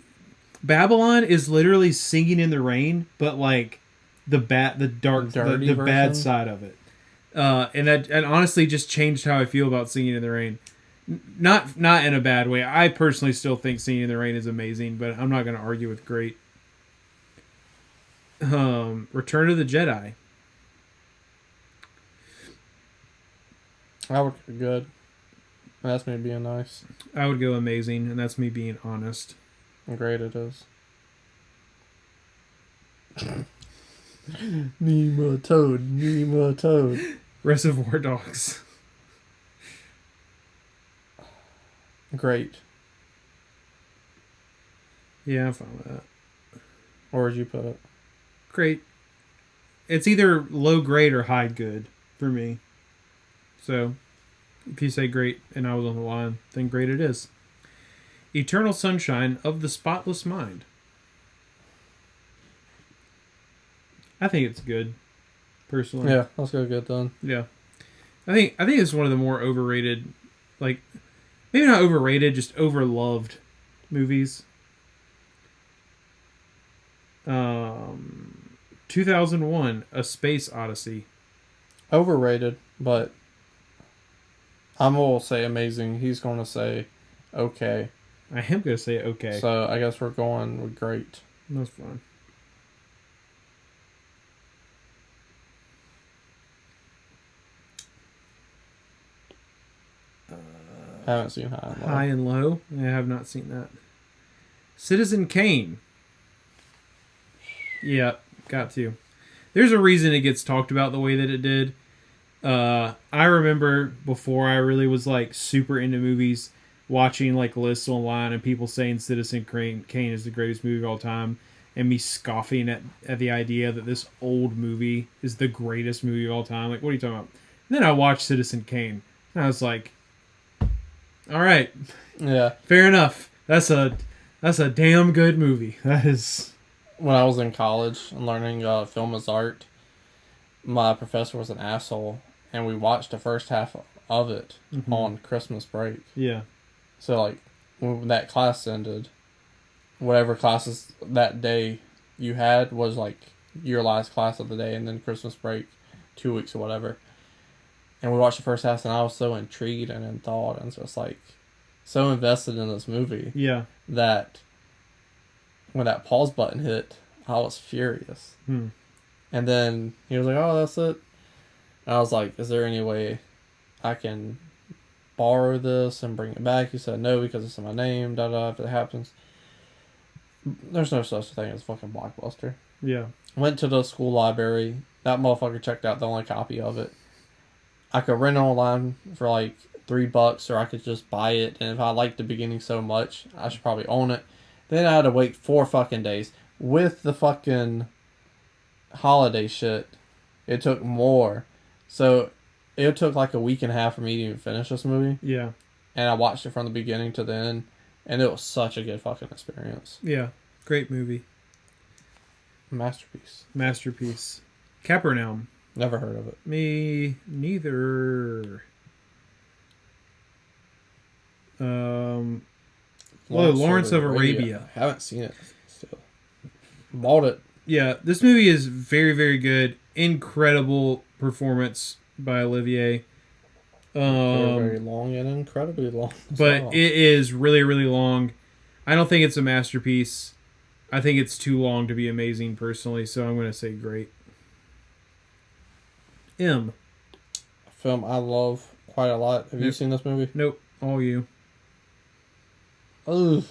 Babylon is literally Singing in the Rain, but like the bad side of it. And honestly just changed how I feel about Singing in the Rain. Not in a bad way. I personally still think Singing in the Rain is amazing, but I'm not going to argue with great. Return of the Jedi. I would go good. That's me being nice. I would go amazing, and that's me being honest. And great it is. Nematode. Reservoir Dogs. Great. Yeah, I'm fine with that. Where would you put it? Great. It's either low grade or high good for me. So, if you say great and I was on the line, then great it is. Eternal Sunshine of the Spotless Mind. I think it's good, personally. Yeah, let's go good then. Yeah. I think it's one of the more overrated, like, maybe not overrated, just overloved movies. 2001, A Space Odyssey. Overrated, but I'm going to say amazing. He's going to say okay. I am going to say okay. So I guess we're going with great. That's fine. I haven't seen High and Low. High and Low. I have not seen that. Citizen Kane. Yeah, got to. There's a reason it gets talked about the way that it did. I remember before I really was like super into movies, watching like lists online and people saying Citizen Kane is the greatest movie of all time, and me scoffing at the idea that this old movie is the greatest movie of all time. Like, what are you talking about? And then I watched Citizen Kane, and I was like, all right, yeah, fair enough. That's a damn good movie. That is. When I was in college and learning film as art, my professor was an asshole, and we watched the first half of it on Christmas break. Yeah. So, like, when that class ended, whatever classes that day you had was, like, your last class of the day, and then Christmas break, 2 weeks or whatever. And we watched the first half, and I was so intrigued and in thought, and just, like, so invested in this movie. Yeah. That when that pause button hit, I was furious. And then he was like, oh, that's it. And I was like, is there any way I can borrow this and bring it back? He said, no, because it's in my name, if it happens. There's no such thing as fucking Blockbuster. Yeah. Went to the school library. That motherfucker checked out the only copy of it. I could rent it online for like $3, or I could just buy it. And if I liked the beginning so much, I should probably own it. Then I had to wait 4 fucking days. With the fucking holiday shit, it took more. So it took like a week and a half for me to even finish this movie. Yeah. And I watched it from the beginning to the end. And it was such a good fucking experience. Yeah. Great movie. Masterpiece. Capernaum. Never heard of it. Me neither. Lawrence of Arabia. I haven't seen it still. Bought it. Yeah, this movie is very, very good. Incredible performance by Olivier. Very long and incredibly long. But it is really, really long. I don't think it's a masterpiece. I think it's too long to be amazing, personally, so I'm going to say great. M. A film I love quite a lot. Have you seen this movie? Nope. All you. Ugh.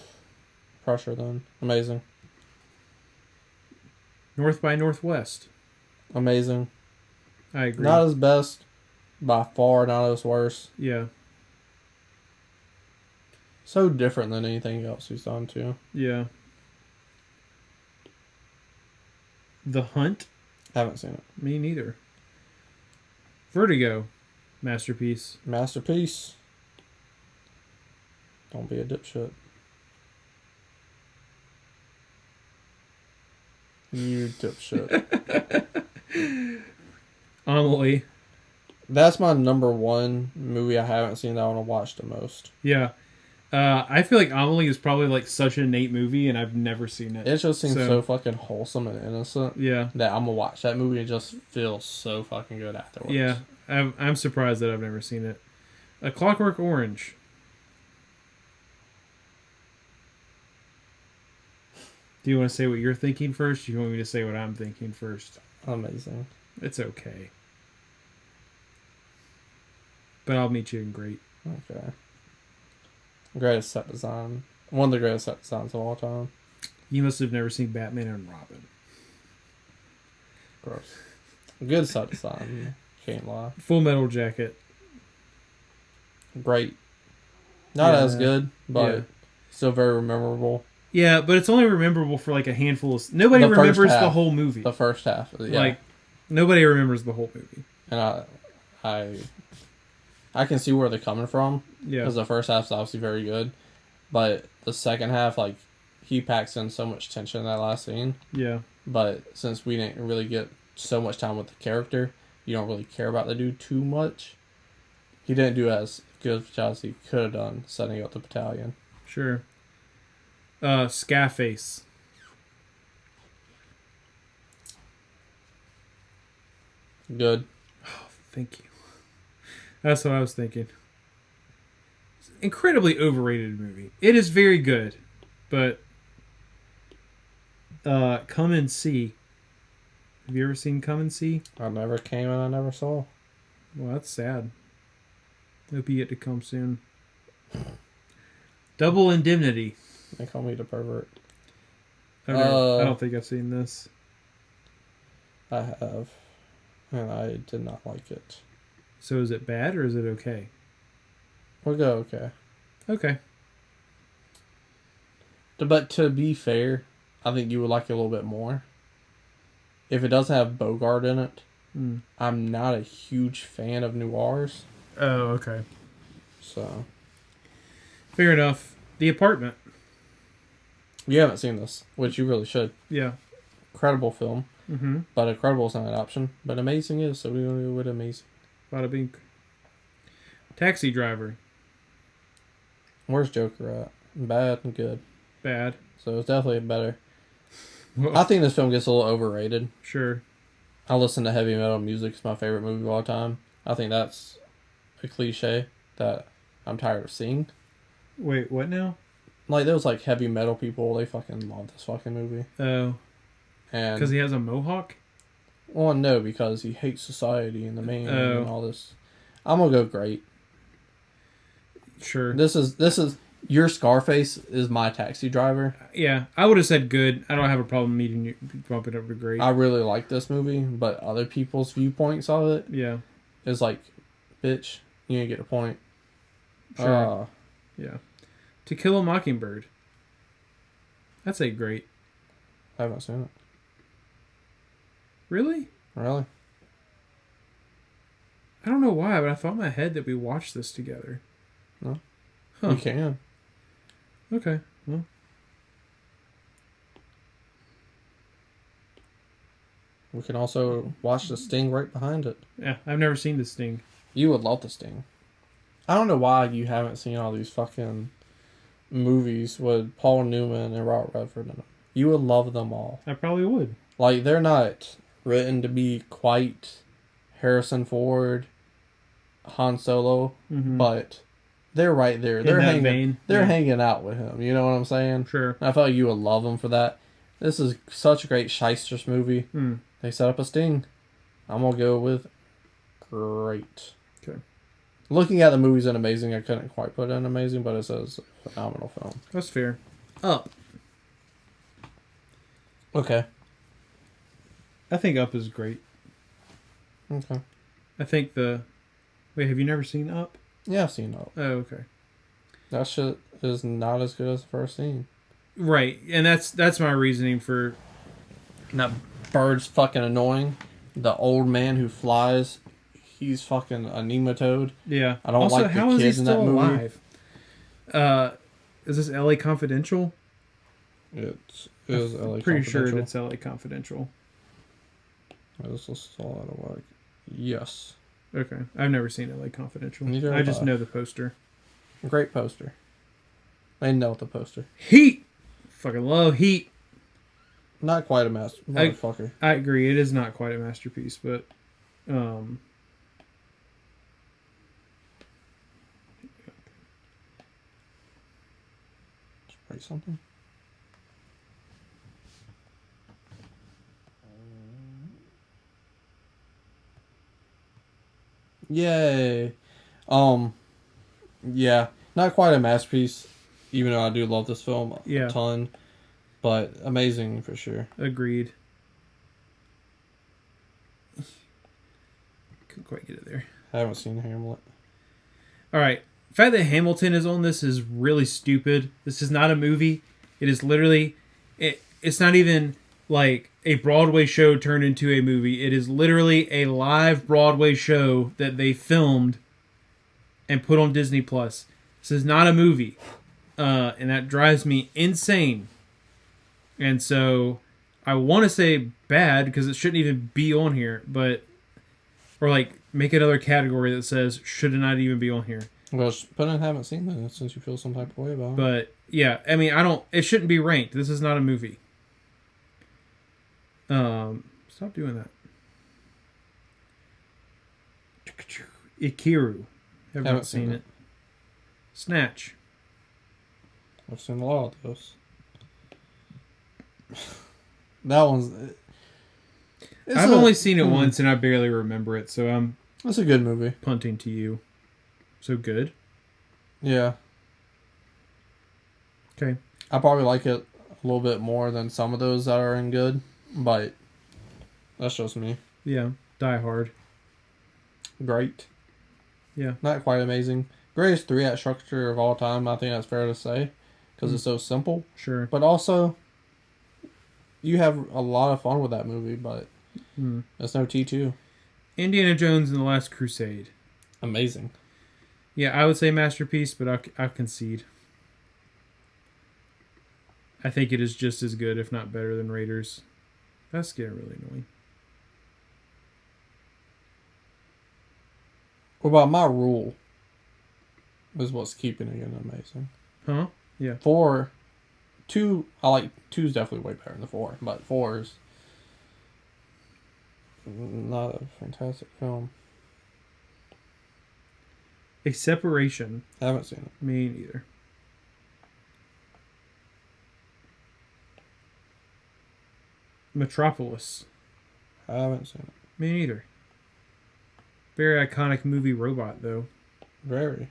Pressure then. Amazing. North by Northwest. Amazing. I agree. Not his best. By far, not his worst. Yeah. So different than anything else he's done, too. Yeah. The Hunt? Haven't seen it. Me neither. Vertigo. Masterpiece. Masterpiece. Don't be a dipshit. You dipshit. Amelie. That's my number one movie I haven't seen that I want to watch the most. Yeah. I feel like Amelie is probably like such an innate movie, and I've never seen it. It just seems so fucking wholesome and innocent. Yeah. That I'm gonna watch that movie and just feel so fucking good afterwards. Yeah. I'm surprised that I've never seen it. A Clockwork Orange. Do you want to say what you're thinking first? Or do you want me to say what I'm thinking first? Amazing. It's okay. But I'll meet you in great. Okay. Greatest set design. One of the greatest set designs of all time. You must have never seen Batman and Robin. Gross. Good set design. Can't lie. Full Metal Jacket. Great. Not as good, but still very memorable. Yeah, but it's only memorable for like a handful of... Nobody remembers the whole movie. The first half. Yeah. Like, nobody remembers the whole movie. And I can see where they're coming from. Yeah. Because the first half's obviously very good. But the second half, like, he packs in so much tension in that last scene. Yeah. But since we didn't really get so much time with the character, you don't really care about the dude too much. He didn't do as good a job as he could have done setting up the battalion. Sure. Scarface. Good. Oh, thank you. That's what I was thinking. It's an incredibly overrated movie. It is very good, but Come and See. Have you ever seen Come and See? I never came and I never saw. Well, that's sad. Hope you get to come soon. Double Indemnity. They call me the pervert. I don't think I've seen this. I have. And I did not like it. So is it bad or is it okay? We'll go okay. Okay. But to be fair, I think you would like it a little bit more. If it doesn't have Bogart in it, I'm not a huge fan of noirs. Oh, okay. So. Fair enough. The Apartment. You haven't seen this, which you really should. Yeah. Incredible film. Mm-hmm. But Incredible is not an option. But Amazing is, so we're going to go with Amazing. Bada bing. Taxi Driver. Where's Joker at? Bad and good. Bad. So it's definitely better. Whoa. I think this film gets a little overrated. Sure. I listen to heavy metal music. It's my favorite movie of all time. I think that's a cliche that I'm tired of seeing. Wait, what now? Like, those, like, heavy metal people, they fucking love this fucking movie. Oh. And Because he has a mohawk? Well, no, because he hates society and the man and all this. I'm gonna go great. Sure. This is your Scarface is my Taxi Driver. Yeah, I would have said good. I don't have a problem meeting you, bumping up to great. I really like this movie, but other people's viewpoints of it is like, bitch, you didn't get a point. Sure. Yeah. To Kill a Mockingbird. That's a great. I haven't seen it. Really? Really? I don't know why, but I thought in my head that we watched this together. No. Huh. You can. Okay. Well. We can also watch The Sting right behind it. Yeah, I've never seen The Sting. You would love The Sting. I don't know why you haven't seen all these fucking movies with Paul Newman and Robert Redford in them. You would love them all. I probably would. Like, they're not written to be quite Harrison Ford, Han Solo, but they're right there. They're hanging out with him. You know what I'm saying? Sure. I felt like you would love them for that. This is such a great Shysters movie. They set up a Sting. I'm gonna go with great. Okay. Looking at the movies in Amazing, I couldn't quite put in Amazing, but it's a phenomenal film. That's fair. Up. Okay. I think Up is great. Okay. I think Wait, have you never seen Up? Yeah, I've seen Up. Oh, okay. That shit is not as good as the first scene. Right, and that's my reasoning for. And that bird's fucking annoying. The old man who flies, he's fucking a nematode. Yeah. I don't also, like the how is he kids in that still movie. alive? Is this LA Confidential? It is LA Pretty sure Confidential. it's LA Confidential. This is all out of whack. Yes. Okay, I've never seen LA Confidential. Neither I have just I. know the poster. Great poster. They nailed the poster. Heat. Fucking love Heat. Not quite a motherfucker. I agree. It is not quite a masterpiece, but Spray something. Yay. Yeah, not quite a masterpiece, even though I do love this film a ton, but amazing for sure. agreed. Couldn't quite get it there. I haven't seen Hamlet. All right. The fact that Hamilton is on this is really stupid. This is not a movie. It is literally... It's not even like a Broadway show turned into a movie. It is literally a live Broadway show that they filmed and put on Disney+. This is not a movie. And that drives me insane. And so I want to say bad because it shouldn't even be on here. But... Or like make another category that says should not even be on here. Well, but I haven't seen that since you feel some type of way about it. But yeah, I mean, it shouldn't be ranked. This is not a movie. Stop doing that. Ikiru. Have not seen it. Snatch. I've seen a lot of those. That one's... I've only seen it once and I barely remember it, so I'm... That's a good movie. Punting to you. So good? Yeah. Okay. I probably like it a little bit more than some of those that are in good, but that's just me. Yeah. Die Hard. Great. Yeah. Not quite amazing. Greatest 3-act structure of all time, I think that's fair to say, because it's so simple. Sure. But also, you have a lot of fun with that movie, but there's no T2. Indiana Jones and the Last Crusade. Amazing. Yeah, I would say masterpiece, but I'll concede. I think it is just as good, if not better, than Raiders. That's getting really annoying. What about My Rule? Is what's keeping it amazing. Huh? Yeah. 2, I like 2 is definitely way better than the 4, but 4 is not a fantastic film. A Separation. I haven't seen it. Me neither. Metropolis. I haven't seen it. Me neither. Very iconic movie robot, though. Very.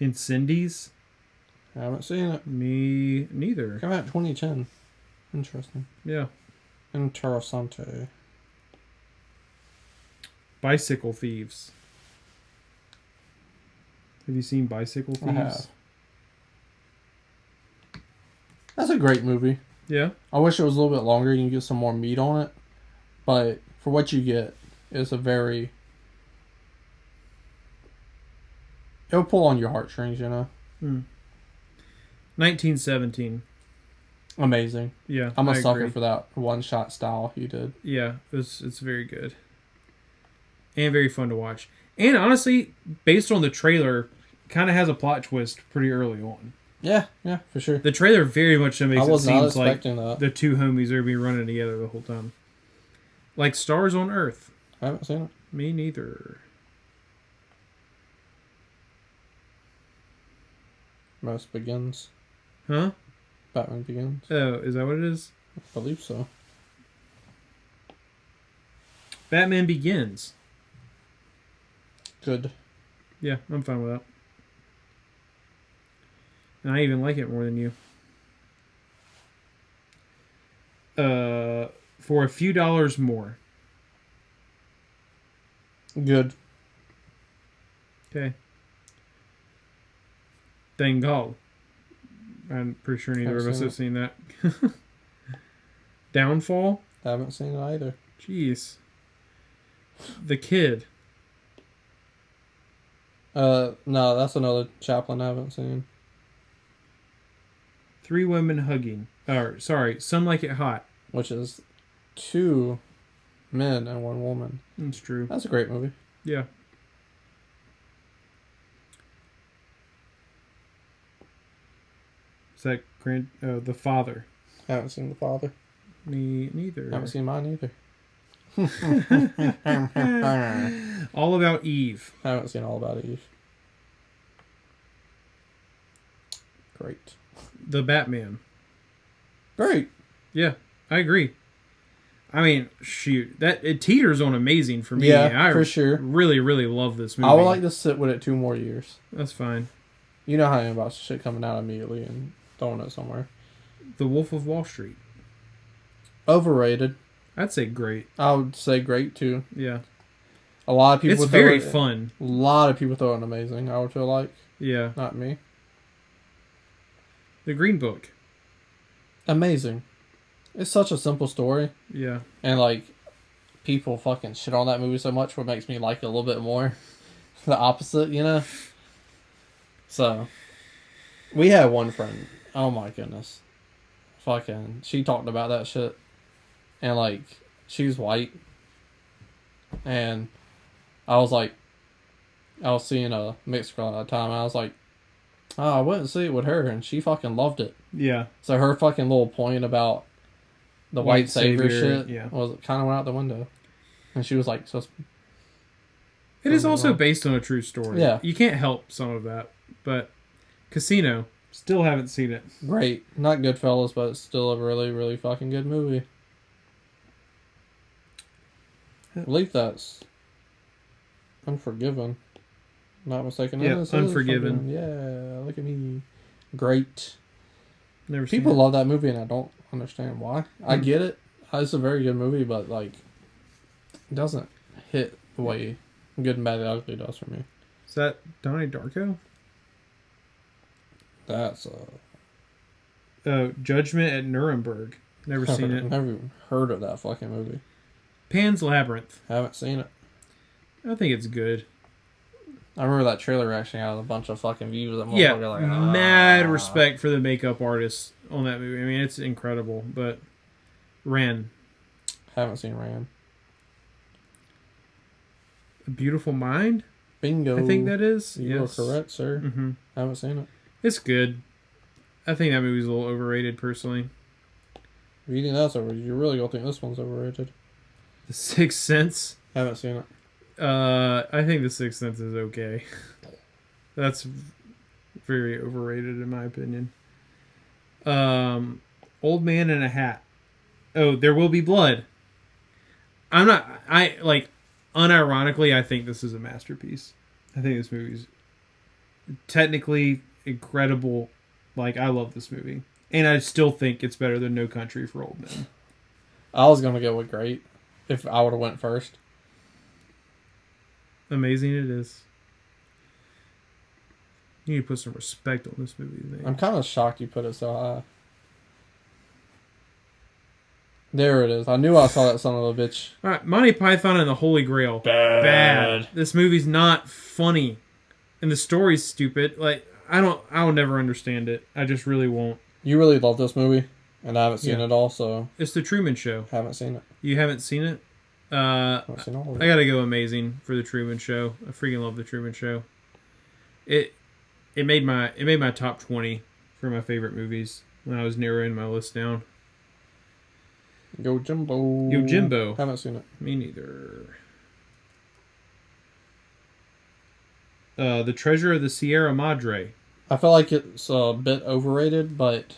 Incendies. I haven't seen it. Me neither. Came out 2010. Interesting. Yeah. Interessante. Bicycle Thieves. Have you seen Bicycle Thieves? I have. That's a great movie. Yeah. I wish it was a little bit longer. You can get some more meat on it. But for what you get, it's a very... It'll pull on your heartstrings, you know? 1917. Amazing. Yeah. I'm a I sucker agree. for that one-shot style he did. Yeah, it's very good. And very fun to watch. And honestly, based on the trailer, kind of has a plot twist pretty early on. Yeah, for sure. The trailer very much so makes I it was not seems like expecting that. the two homies are be running together the whole time. Like Stars on Earth. I haven't seen it. Me neither. Most Begins. Huh? Batman Begins. Oh, is that what it is? I believe so. Batman Begins. Good. Yeah, I'm fine with that. And I even like it more than you. For a few dollars more. Good. Okay. Dangal. I'm pretty sure neither of us have seen that. Downfall? Haven't seen it either. Jeez. The Kid. No, that's another Chaplin I haven't seen. Three Women Hugging. Or, sorry, Some Like It Hot. Which is 2 men and 1 woman. That's true. That's a great movie. Yeah. Is that The Father? Haven't seen The Father. Me neither. Haven't seen mine either. All About Eve. Haven't seen All About Eve. Great. The Batman. Great. Yeah, I agree. I mean, shoot, it teeters on amazing for me. Yeah, for sure. Really, really love this movie. I would like to sit with it 2 more years. That's fine. You know how I am about shit coming out immediately and throwing it somewhere. The Wolf of Wall Street. Overrated. I'd say great. I would say great too. Yeah. A lot of people. It's very fun. A lot of people throw it amazing. I would feel like. Yeah. Not me. The Green Book. Amazing. It's such a simple story. Yeah. And like, people fucking shit on that movie so much, what makes me like it a little bit more. The opposite, you know. So, we had one friend. Oh my goodness. Fucking, she talked about that shit. And like, she's white. And I was like, I was seeing a mixed girl at the time. I was like, oh, I went and see it with her, and she fucking loved it. Yeah. So her fucking little point about the white savior shit yeah. was kind of went out the window. And she was like, so it is also based on a true story. Yeah. You can't help some of that. But Casino, still haven't seen it. great. Not Goodfellas, but it's still a really, really fucking good movie. I believe that's Unforgiven. Not mistaken. Yeah, It is Unforgiven. Yeah, look at me. Great. Never seen People it. love that movie, and I don't understand why. I get it. It's a very good movie, but like, it doesn't hit the way Good and Bad and Ugly does for me. Is that Donnie Darko? That's Judgment at Nuremberg. Never seen it. Never even heard of that fucking movie. Pan's Labyrinth. Haven't seen it. I think it's good. I remember that trailer actually had a bunch of fucking views. That Yeah, like, mad respect for the makeup artists on that movie. I mean, it's incredible. But Ran, Haven't seen Ram. A Beautiful Mind. Bingo. I think that is. You Yes. are correct, sir. Mm-hmm. Haven't seen it. It's good. I think that movie's a little overrated, personally. If you think that's overrated, you really gonna think this one's overrated. The Sixth Sense. Haven't seen it. I think The Sixth Sense is okay. That's very overrated in my opinion. Old Man in a Hat. Oh, There Will Be Blood. Unironically, I think this is a masterpiece. I think this movie's technically incredible. Like, I love this movie. And I still think it's better than No Country for Old Men. I was gonna go with great if I would have went first. Amazing it is. You need to put some respect on this movie's name. I'm kind of shocked you put it so high. There it is. I knew I saw that son of a bitch. Alright, Monty Python and the Holy Grail. Bad. This movie's not funny. And the story's stupid. Like, I'll never understand it. I just really won't. You really love this movie, and I haven't seen Yeah. it all, so It's The Truman Show. haven't seen it. You haven't seen it? Haven't seen all of I it. gotta go Amazing for The Truman Show. I freaking love The Truman Show. It made my top 20 for my favorite movies when I was narrowing my list down. Yo Jimbo. Yo Jimbo. Haven't seen it. Me neither. The Treasure of the Sierra Madre. I feel like it's a bit overrated, but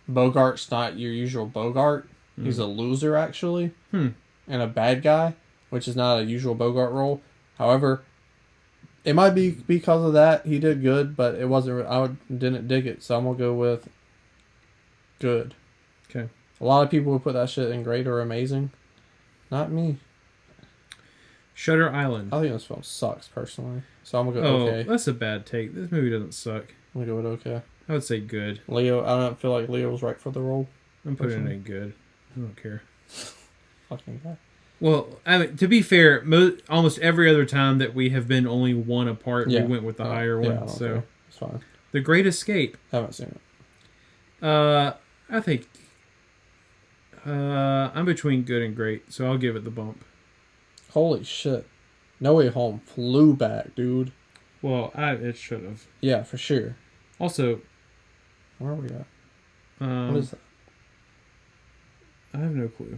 Bogart's not your usual Bogart. He's a loser, actually. And a bad guy, which is not a usual Bogart role. However, it might be because of that. He did good, but it wasn't. Didn't dig it, so I'm going to go with good. Okay. A lot of people would put that shit in great or amazing. Not me. Shutter Island. I think this film sucks personally, so I'm gonna go Oh, okay. that's a bad take. This movie doesn't suck. I'm gonna go with okay. I would say good. Leo, I don't feel like Leo was right for the role. I'm putting it in good. I don't care. Fucking guy. Well, I mean, to be fair, almost every other time that we have been only one apart, we went with the higher one. So it's fine. The Great Escape. Haven't seen it. I think I'm between good and great, so I'll give it the bump. Holy shit. No Way Home flew back, dude. Well, it should have. Yeah, for sure. Also, where are we at? What is that? I have no clue.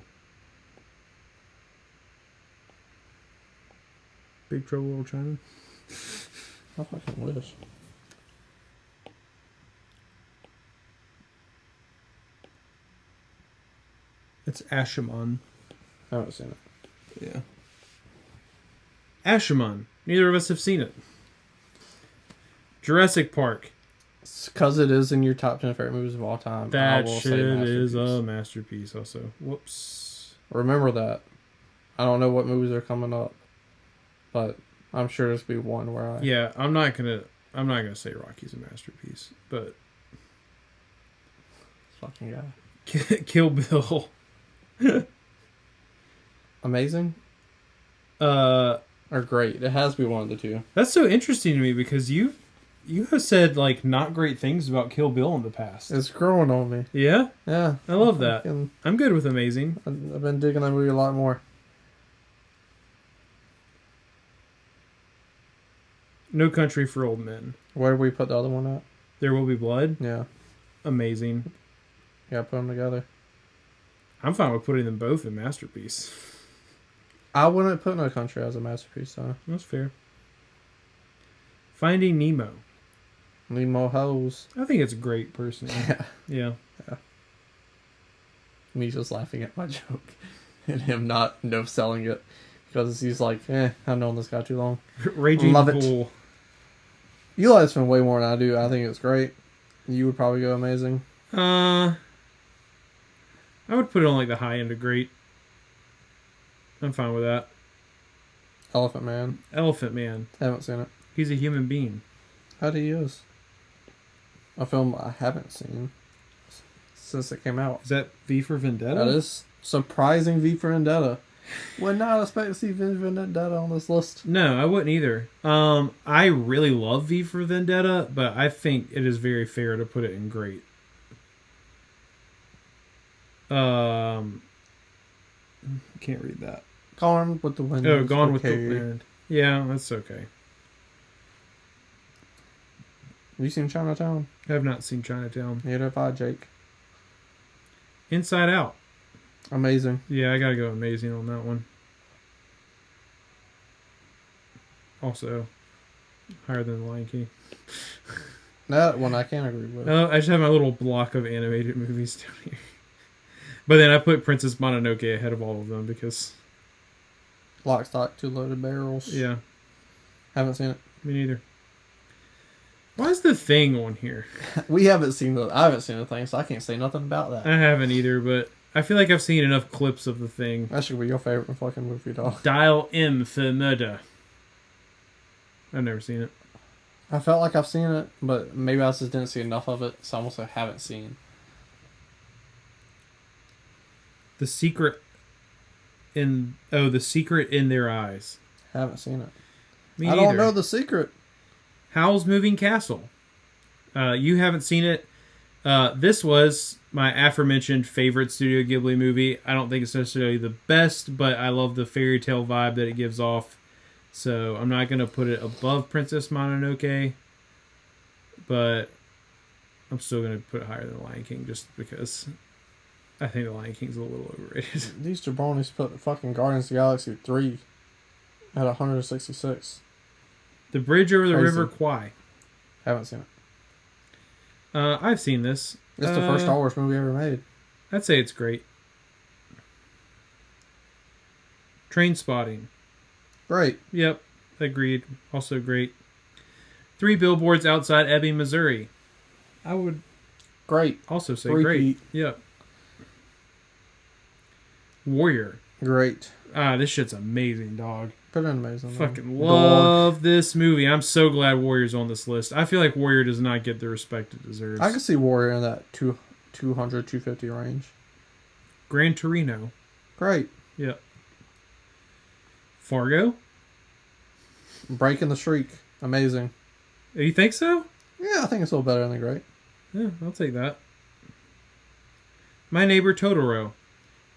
Big Trouble in Little China? I fucking wish. It's Ashamon. I haven't seen it. Yeah. Ashamon. Neither of us have seen it. Jurassic Park. Because it is in your top 10 favorite movies of all time. That shit is a masterpiece also. Whoops. Remember that. I don't know what movies are coming up, but I'm sure there's be one where I... Yeah, I'm not gonna say Rocky's a masterpiece, but... Fucking guy. Kill Bill. Amazing? Or great. It has to be one of the two. That's so interesting to me because you have said like not great things about Kill Bill in the past. It's growing on me. Yeah? Yeah. I love that. I'm good with Amazing. I've been digging that movie a lot more. No Country for Old Men. Where do we put the other one at? There Will Be Blood. Yeah. Amazing. Yeah, put them together. I'm fine with putting them both in masterpiece. I wouldn't put No Country as a masterpiece, though. That's fair. Finding Nemo. Nemo Hose. I think it's great, personally. Yeah. Me just laughing at my joke. And him not no-selling it. Because he's like, I've known this guy too long. Raging Love Bull. it. You like this film way more than I do. I think it's great. You would probably go Amazing. I would put it on like the high end of great. I'm fine with that. Elephant Man. Elephant Man. Haven't seen it. He's a human being. How do you use? A film I haven't seen since it came out. Is that V for Vendetta? That is surprising V for Vendetta. Would not expect to see V for Vendetta on this list. No, I wouldn't either. I really love V for Vendetta, but I think it is very fair to put it in great. Can't read that. Gone with the Wind. Oh, Gone with the Wind. Yeah, that's okay. Have you seen Chinatown? I have not seen Chinatown. Neither have I, Jake. Inside Out. Amazing. Yeah, I gotta go Amazing on that one. Also, higher than The Lion King. That one I can't agree with. I just have my little block of animated movies down here. But then I put Princess Mononoke ahead of all of them because... Lock, Stock, Two Loaded Barrels. Yeah. Haven't seen it. Me neither. Why is The Thing on here? I haven't seen The Thing, so I can't say nothing about that. I haven't either, but I feel like I've seen enough clips of The Thing. That should be your favorite fucking movie, dog. Dial M for Murder. I've never seen it. I felt like I've seen it, but maybe I just didn't see enough of it, so I also haven't seen. The Secret in Their Eyes. Haven't seen it. Me I neither. don't know The Secret. Howl's Moving Castle. You haven't seen it. This was my aforementioned favorite Studio Ghibli movie. I don't think it's necessarily the best, but I love the fairy tale vibe that it gives off. So I'm not going to put it above Princess Mononoke, but I'm still going to put it higher than The Lion King just because I think The Lion King's a little overrated. These jabronis put fucking Guardians of the Galaxy 3 at 166. The Bridge Over the Crazy. River Kwai. Haven't seen it. I've seen this. It's the first Star Wars movie ever made. I'd say it's great. Train Spotting. Great. Yep, agreed. Also great. 3 Billboards Outside Ebbing, Missouri. I would Great. also say Repeat. great. Yep. Warrior. Great. This shit's amazing, dog. Pretty amazing. Fucking love this movie. I'm so glad Warrior's on this list. I feel like Warrior does not get the respect it deserves. I can see Warrior in that 200, 250 range. Gran Torino. Great. Yep. Fargo. Breaking the streak. Amazing. You think so? Yeah, I think it's a little better than Great. Yeah, I'll take that. My Neighbor Totoro.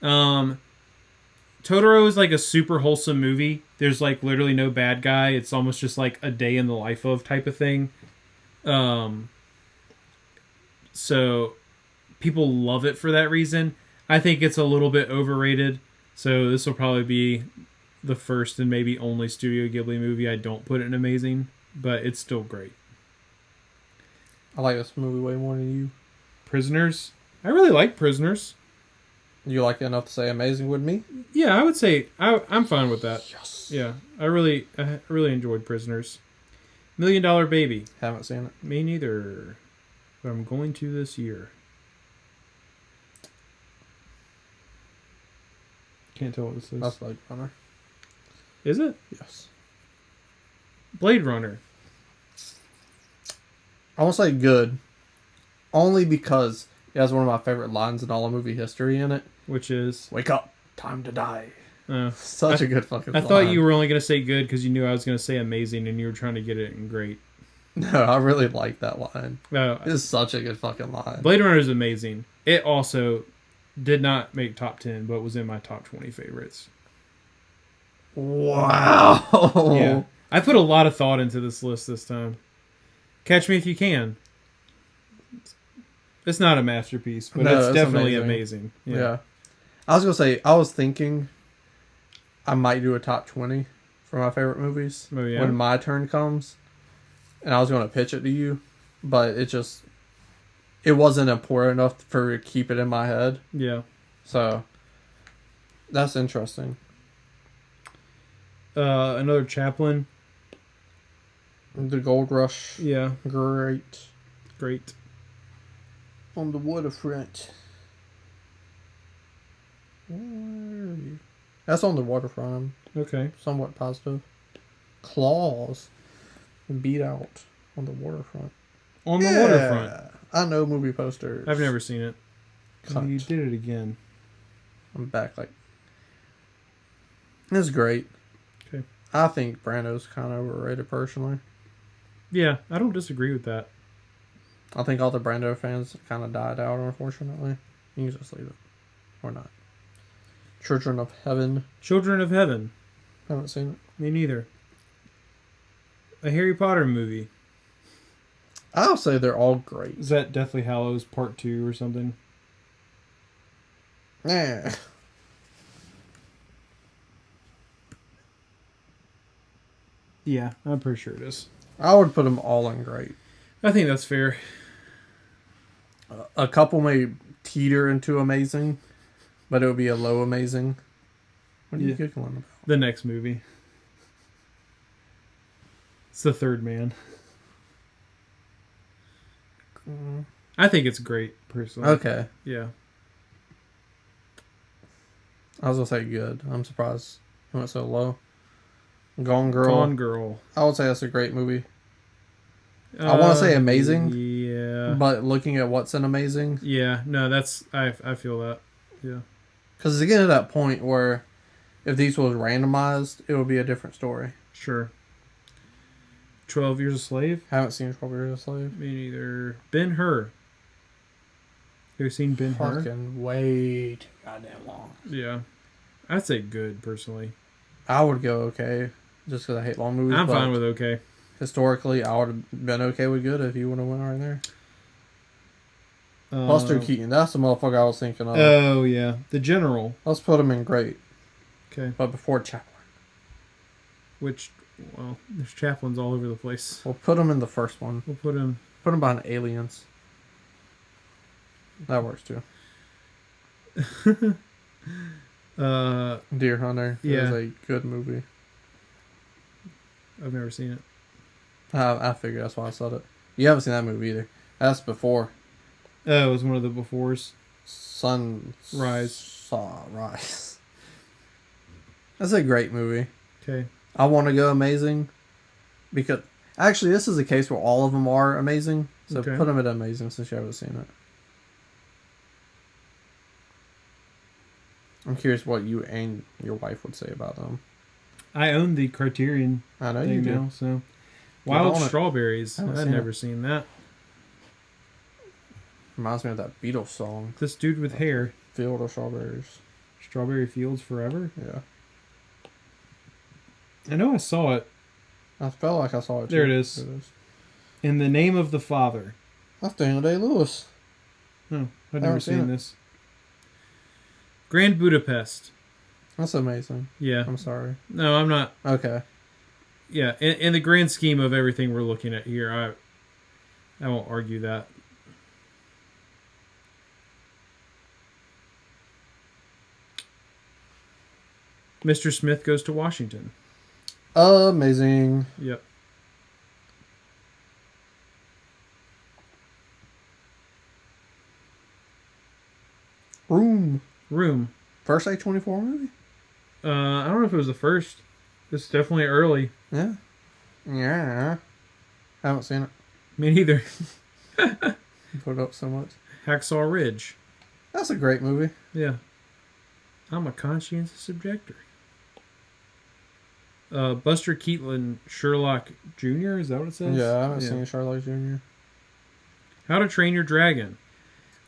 Totoro is like a super wholesome movie. There's like literally no bad guy. It's almost just like a day in the life of type of thing. So people love it for that reason. I think it's a little bit overrated. So this will probably be the first and maybe only Studio Ghibli movie I don't put in amazing, but it's still great. I like this movie way more than you. Prisoners. I really like Prisoners. You like it enough to say amazing with me? Yeah, I would say I'm fine with that. Yes. Yeah, I really enjoyed Prisoners. $1 Million Baby. Haven't seen it. Me neither. But I'm going to this year. Can't tell what this is. That's Blade Runner. Is it? Yes. Blade Runner. I won't say good. Only because it has one of my favorite lines in all of movie history in it. Which is? Wake up. Time to die. Oh. Such a good fucking I line. thought you were only going to say good because you knew I was going to say amazing and you were trying to get it in great. No, I really like that line. No, It's such a good fucking line. Blade Runner is amazing. It also did not make top 10, but was in my top 20 favorites. Wow. Yeah. I put a lot of thought into this list this time. Catch Me If You Can. It's not a masterpiece, but No, it's definitely amazing. amazing. Yeah. I was going to say, I was thinking I might do a top 20 for my favorite movies Oh, yeah? when my turn comes. And I was going to pitch it to you, but it wasn't important enough for to keep it in my head. Yeah. So, that's interesting. Another Chaplin. The Gold Rush. Yeah. Great. Great. On the waterfront. Where are you? That's on the waterfront. Okay. I'm somewhat positive. Claws. Beat out on the waterfront. On the waterfront. I know movie posters. I've never seen it. Cunt. You did it again. I'm back like... It's great. Okay. I think Brando's kind of overrated personally. Yeah, I don't disagree with that. I think all the Brando fans kind of died out, unfortunately. You can just leave it. Or not. Children of Heaven. Children of Heaven. Haven't seen it. Me neither. A Harry Potter movie. I'll say they're all great. Is that Deathly Hallows Part 2 or something? Yeah. Yeah, I'm pretty sure it is. I would put them all in great. I think that's fair. A couple may teeter into amazing, but it would be a low amazing. What are you giggling about? The next movie. It's The Third Man. I think it's great, personally. Okay. Yeah. I was going to say good. I'm surprised it went so low. Gone Girl. Gone Girl. I would say that's a great movie. I want to say amazing. Yeah. But looking at what's an amazing. Yeah. No, that's... I feel that. Yeah. Because it's getting to that point where if these was randomized, it would be a different story. Sure. 12 Years a Slave? Haven't seen 12 Years a Slave. Me neither. Ben-Hur. Have you seen Ben-Hur? Fucking way too goddamn long. Yeah. I'd say good, personally. I would go okay, just because I hate long movies. I'm fine with okay. Historically, I would have been okay with good if you would have went right there. Buster Keaton, that's the motherfucker I was thinking of. Oh, yeah. The General. Let's put him in great. Okay. But before Chaplin. Which, well, there's Chaplins all over the place. We'll put him in the first one. We'll put him... Put him behind Aliens. That works too. Deer Hunter. Yeah. Is a good movie. I've never seen it. I figured that's why I said it. You haven't seen that movie either. That's before Oh, it was one of the befores. Sunrise. Rise. Rise. That's a great movie. Okay. I want to go amazing because actually this is a case where all of them are amazing. So Okay. put them at amazing since you haven't seen it. I'm curious what you and your wife would say about them. I own the Criterion I know thing you do. now, so Wild on it. Strawberries. Haven't I've seen never it. seen that. Reminds me of that Beatles song, This dude with hair. Field of Strawberries. Strawberry Fields Forever. Yeah. I know I saw it. I felt like I saw it too. There it is. In the Name of the Father. That's Daniel Day-Lewis. Oh, I've I never haven't seen seen it. this. Grand Budapest. That's amazing. Yeah. I'm sorry. No, I'm not. Okay. Yeah, in the grand scheme of everything we're looking at here, I won't argue that. Mr. Smith Goes to Washington. Amazing. Yep. Room. First A24 movie? I don't know if it was the first. It's definitely early. Yeah. Yeah. I haven't seen it. Me neither. You put it up so much. Hacksaw Ridge. That's a great movie. Yeah. I'm a conscientious objector. Buster Keaton, Sherlock Jr., is that what it says? Yeah, I haven't seen Sherlock Jr. How to Train Your Dragon.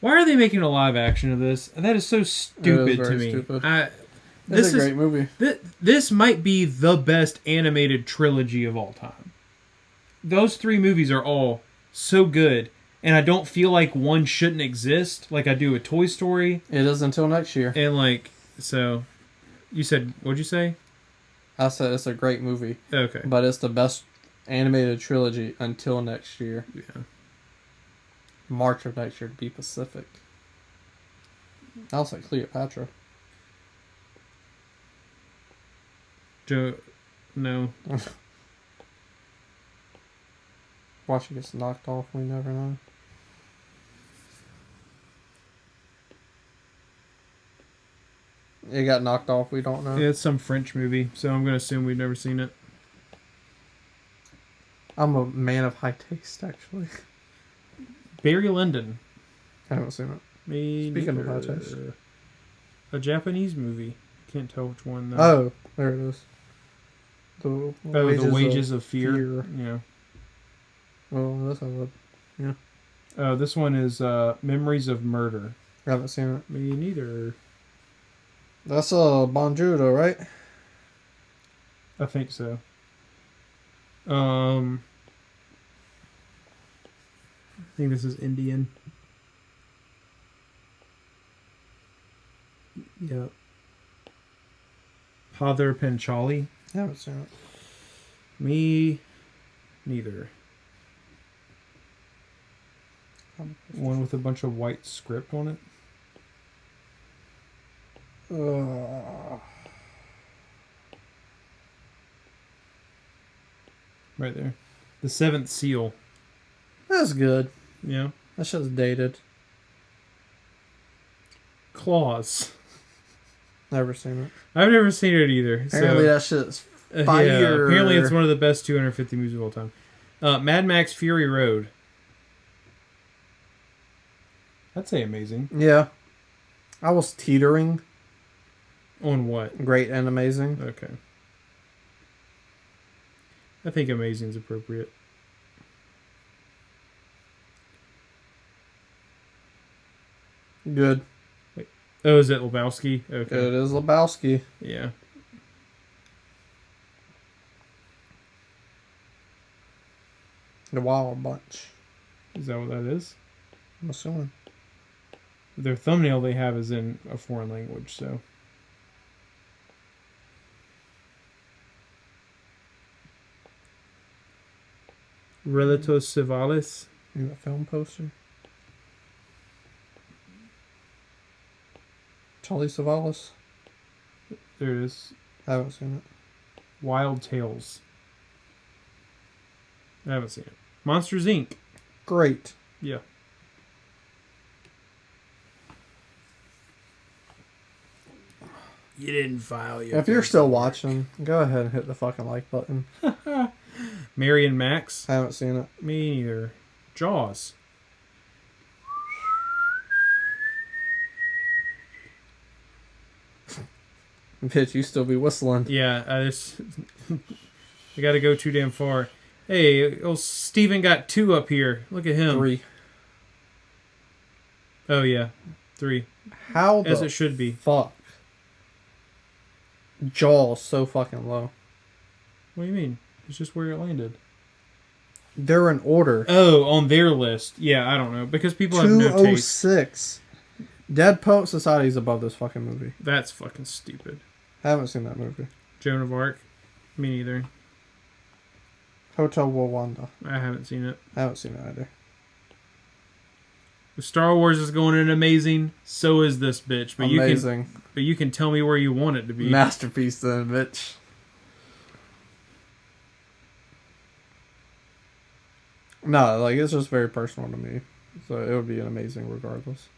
Why are they making a live action of this? That is so stupid to very me. stupid. This It's a great movie. This might be the best animated trilogy of all time. Those three movies are all so good, and I don't feel like one shouldn't exist like I do with Toy Story. It is until next year. And like, so, you said, what'd you say? I said it's a great movie, Okay. but it's the best animated trilogy until next year. Yeah. March of next year to be Pacific. I was like Cleopatra. No. Watch it gets knocked off, we never know. It got knocked off, we don't know. Yeah, it's some French movie, so I'm going to assume we've never seen it. I'm a man of high taste, actually. Barry Lyndon. I haven't seen it. Me Speaking of neither. high taste. A Japanese movie. Can't tell which one, though. Oh, there it is. The Wages of Fear. Yeah. Well, that's not good. This one is Memories of Murder. I haven't seen it. Me neither. That's Bon Judo, right? I think so. I think this is Indian. Yep. Padre Panchali. I haven't seen it. Me neither. One with a bunch of white script on it. Right there. The Seventh Seal. That's good. Yeah. That shit's dated. Claws. Never seen it. I've never seen it either. Apparently that shit's fire. Yeah, apparently it's one of the best 250 movies of all time. Mad Max Fury Road. I'd say amazing. Yeah. I was teetering. On what? Great and amazing. Okay. I think amazing is appropriate. Good. Oh, is it Lebowski? Okay. It is Lebowski. Yeah. The Wild Bunch. Is that what that is? I'm assuming. Their thumbnail they have is in a foreign language, so. Relatos Savalis. You got a film poster? Charlie Savalas? There it is. I haven't seen it. Wild Tales. I haven't seen it. Monsters, Inc. Great. Yeah. You didn't file your If you're still watching, go ahead and hit the fucking like button. Mary and Max? I haven't seen it. Me neither. Jaws. Bitch, you still be whistling. Yeah, I gotta go too damn far. Hey, old Steven got 2 up here. Look at him. 3. Oh, yeah. 3. How As the it should be. fuck? Jaws so fucking low. What do you mean? It's just where it landed. They're in order. Oh, on their list. Yeah, I don't know. Because people have no taste. 206. Dead Poet Society is above this fucking movie. That's fucking stupid. I haven't seen that movie. Joan of Arc? Me neither. Hotel Rwanda. I haven't seen it. I haven't seen it either. If Star Wars is going in amazing, so is this bitch. But amazing. You can tell me where you want it to be. Masterpiece then, bitch. No, like, it's just very personal to me. So it would be an amazing regardless.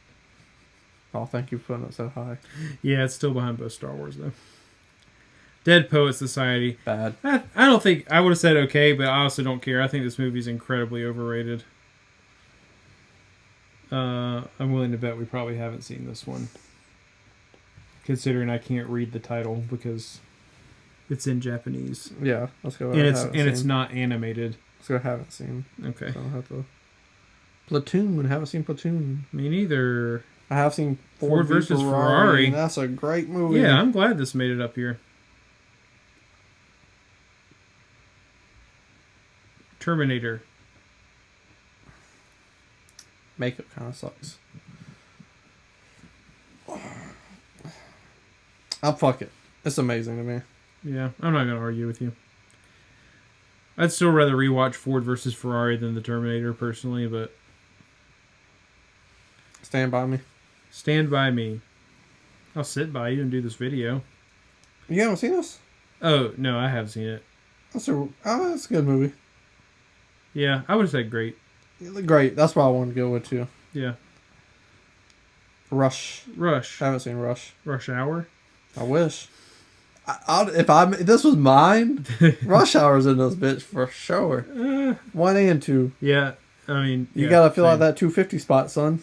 Oh, thank you for putting it so high. Yeah, it's still behind both Star Wars, though. Dead Poet Society. Bad. I don't think... I would have said okay, but I also don't care. I think this movie's incredibly overrated. I'm willing to bet we probably haven't seen this one. Considering I can't read the title because it's in Japanese. Yeah, let's go. It's not animated. Let's go. Haven't seen. Okay. So I'll have to. Platoon. Haven't seen Platoon. Me neither. I have seen Ford versus Ferrari. And that's a great movie. Yeah, I'm glad this made it up here. Terminator. Makeup kind of sucks. Fuck it. It's amazing to me. Yeah, I'm not going to argue with you. I'd still rather rewatch Ford versus Ferrari than the Terminator, personally, but... Stand By Me. Stand By Me. I'll sit by you and do this video. You haven't seen this? Oh, no, I have seen it. That's a good movie. Yeah, I would have said great. Great. That's why I wanted to go with you. Yeah. Rush. I haven't seen Rush. Rush Hour? I wish. If this was mine, Rush Hour's in this bitch for sure. 1 and 2. Yeah, I mean... You gotta fill out that 250 spot, son.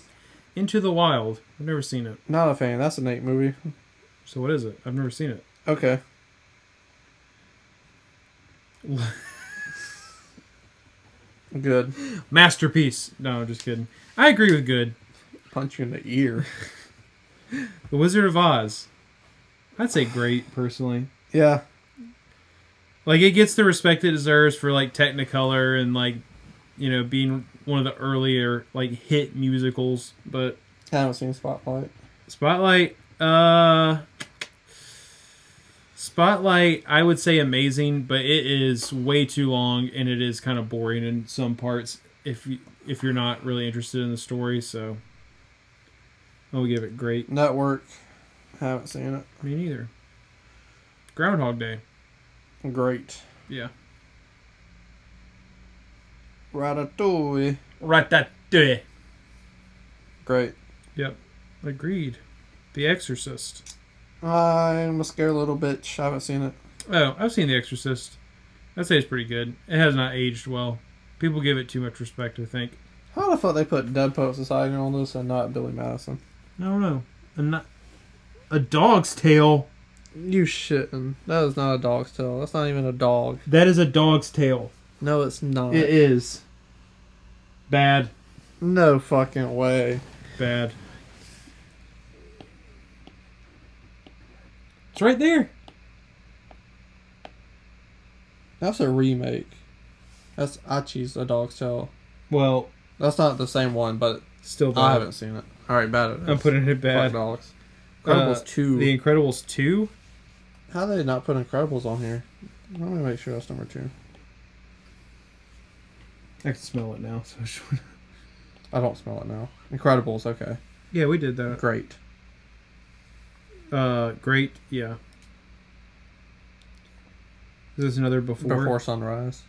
Into the Wild. I've never seen it. Not a fan. That's a Nate movie. So what is it? I've never seen it. Okay. Good. Masterpiece. No, just kidding. I agree with good. Punch you in the ear. The Wizard of Oz. I'd say great, personally. Yeah. Like, it gets the respect it deserves for, like, Technicolor and, like, you know, being one of the earlier, like, hit musicals, but... I haven't seen Spotlight. Spotlight, I would say amazing, but it is way too long, and it is kind of boring in some parts if you're not really interested in the story, so... I would give it great. Network. Haven't seen it. Me neither. Groundhog Day. Great. Yeah. Ratatouille. Ratatouille. Great. Yep. Agreed. The Exorcist. I'm a scared little bitch. I haven't seen it. Oh, I've seen The Exorcist. I'd say it's pretty good. It has not aged well. People give it too much respect, I think. How the fuck they put Dead Poet Society on this and not Billy Madison? I don't know. A Dog's Tale. You shitting. That is not a dog's tail. That's not even a dog. That is a dog's tail. No, it's not. It is. Bad. No fucking way. Bad. It's right there. That's a remake. That's Achi's A Dog's Tale. Well, that's not the same one, but still bad. I haven't seen it. Alright, bad it is. I'm putting it bad. Fuck dogs. Incredibles 2. The Incredibles 2? How did they not put Incredibles on here? Let me make sure that's number 2. I can smell it now. So I don't smell it now. Incredibles, okay. Yeah, we did that. Great. Great, yeah. Is this another before? Before Sunrise.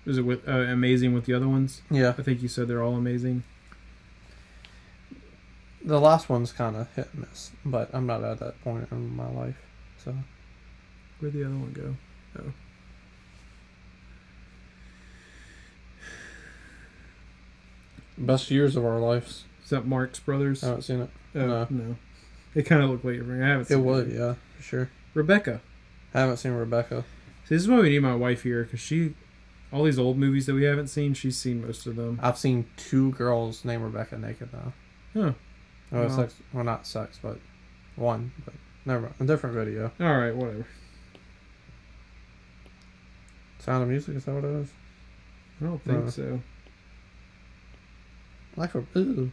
Is it with amazing with the other ones? Yeah. I think you said they're all amazing. The last one's kind of hit and miss, but I'm not at that point in my life. So Where'd the other one go? Oh. best years of our lives. Is that Marx Brothers? I haven't seen it. Oh, no. It kind of looked like I haven't seen It would, yeah, for sure. Rebecca. I haven't seen Rebecca. See, this is why we need my wife here, because all these old movies that we haven't seen, she's seen most of them. I've seen 2 girls named Rebecca naked now. Huh. Oh, sex. Well, not sex, but one. But never mind. A different video. All right, whatever. Sound of Music, is that what it is? I don't think so. Life of... Ew.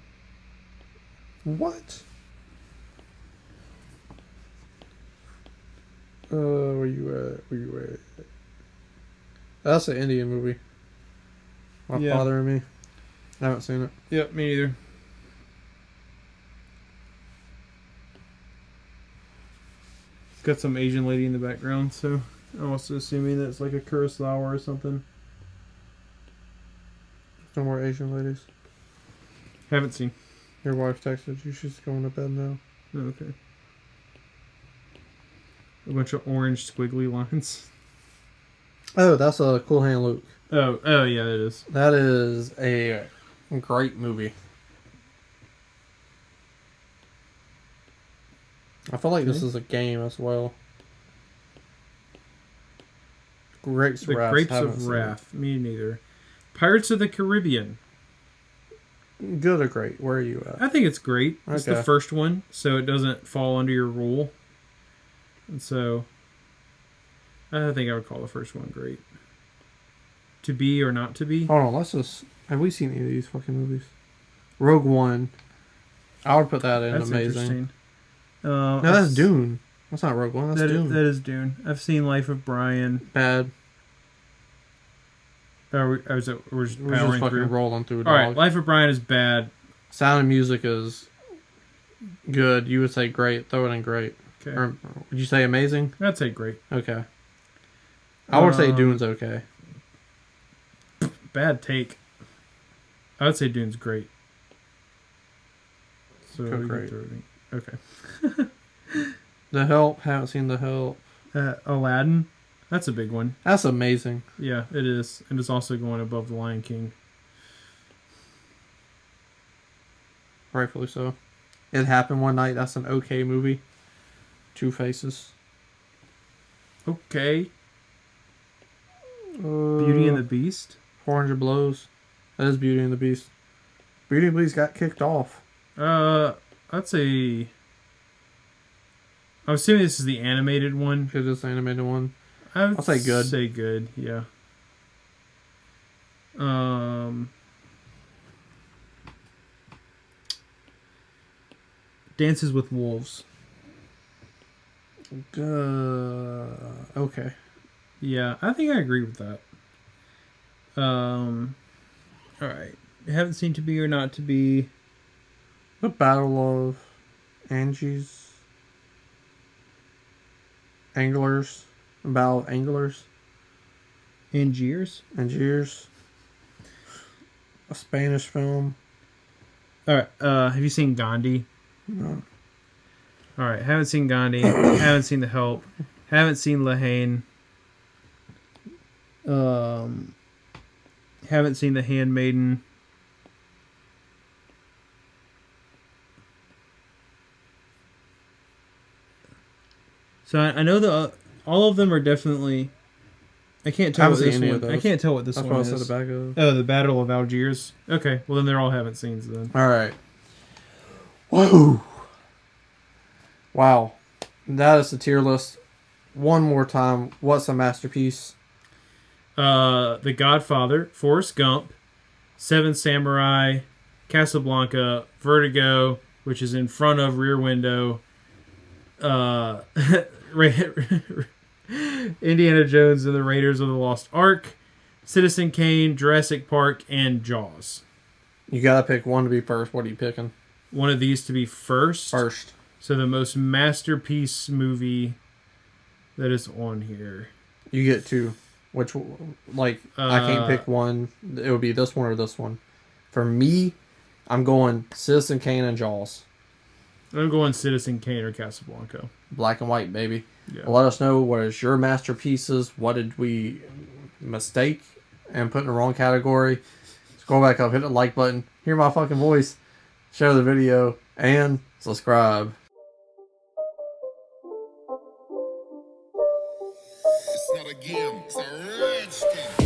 What? Where you at? That's an Indian movie. My Father and Me. I haven't seen it. Yep, me neither. It's got some Asian lady in the background, so I'm also assuming that it's like a Kurosawa or something. No more Asian ladies. Haven't seen. Your wife texted you. She's going to bed now. Oh, okay. A bunch of orange squiggly lines. Oh, that's a Cool Hand Luke. Oh yeah, it is. That is a great movie. I feel like this is a game as well. Grapes The of Wrath. Grapes of Wrath. Me neither. Pirates of the Caribbean. Good or great? Where are you at? I think it's great. It's the Okay. first one, so it doesn't fall under your rule. And so, I think I would call the first one great. To be or not to be? Hold on, let's just... Have we seen any of these fucking movies? Rogue One. I would put that in That's amazing. interesting. No, that's Dune. That's not Rogue One, that's Dune. That is Dune. I've seen Life of Brian. Bad. We're just We're just powering fucking through. rolling through, dog. Alright, Life of Brian is bad. Sound of Music is good. You would say great. Throw it in great. Okay. Or would you say amazing? I'd say great. Okay. I would say Dune's okay. Bad take. I would say Dune's great. So Go we great. can throw it in. Okay. The Help. Haven't seen The Help. Aladdin. That's a big one. That's amazing. Yeah, it is. And it's also going above The Lion King. Rightfully so. It Happened One Night. That's an okay movie. Two Faces. Okay. Beauty and the Beast. 400 Blows. That is Beauty and the Beast. Beauty and the Beast got kicked off. I'd say... I'm assuming this is the animated one. Because it's the animated one. I'll say good. Say good, yeah. Dances with Wolves. Okay. Yeah, I think I agree with that. Alright. Haven't seen To Be or Not to Be. The Battle of Angie's. Anglers. Battle of Anglers. Angiers. Angiers. A Spanish film. Alright, have you seen Gandhi? No. Alright, haven't seen Gandhi. Haven't seen The Help. Haven't seen Lahane. Haven't seen The Handmaiden. So I know all of them are definitely. I can't tell what this one. I can't tell what this one is. That's what I said the back of. Oh, the Battle of Algiers. Okay, well then they're all haven't seen then. All right. Whoa. Wow. That is the tier list. One more time. What's a masterpiece? The Godfather, Forrest Gump, Seven Samurai, Casablanca, Vertigo, which is in front of Rear Window, Indiana Jones and the Raiders of the Lost Ark, Citizen Kane, Jurassic Park, and Jaws. You gotta pick one to be first. What are you picking? One of these to be first. First. So the most masterpiece movie that is on here. You get two. Which, like, I can't pick one. It would be this one or this one. For me, I'm going Citizen Kane and Jaws. I'm going Citizen Kane or Casablanca. Black and white, baby. Yeah. Let us know what is your masterpieces. What did we mistake and put in the wrong category? Scroll back up, hit the like button, hear my fucking voice, share the video, and subscribe. It's not a game, it's a rich thing.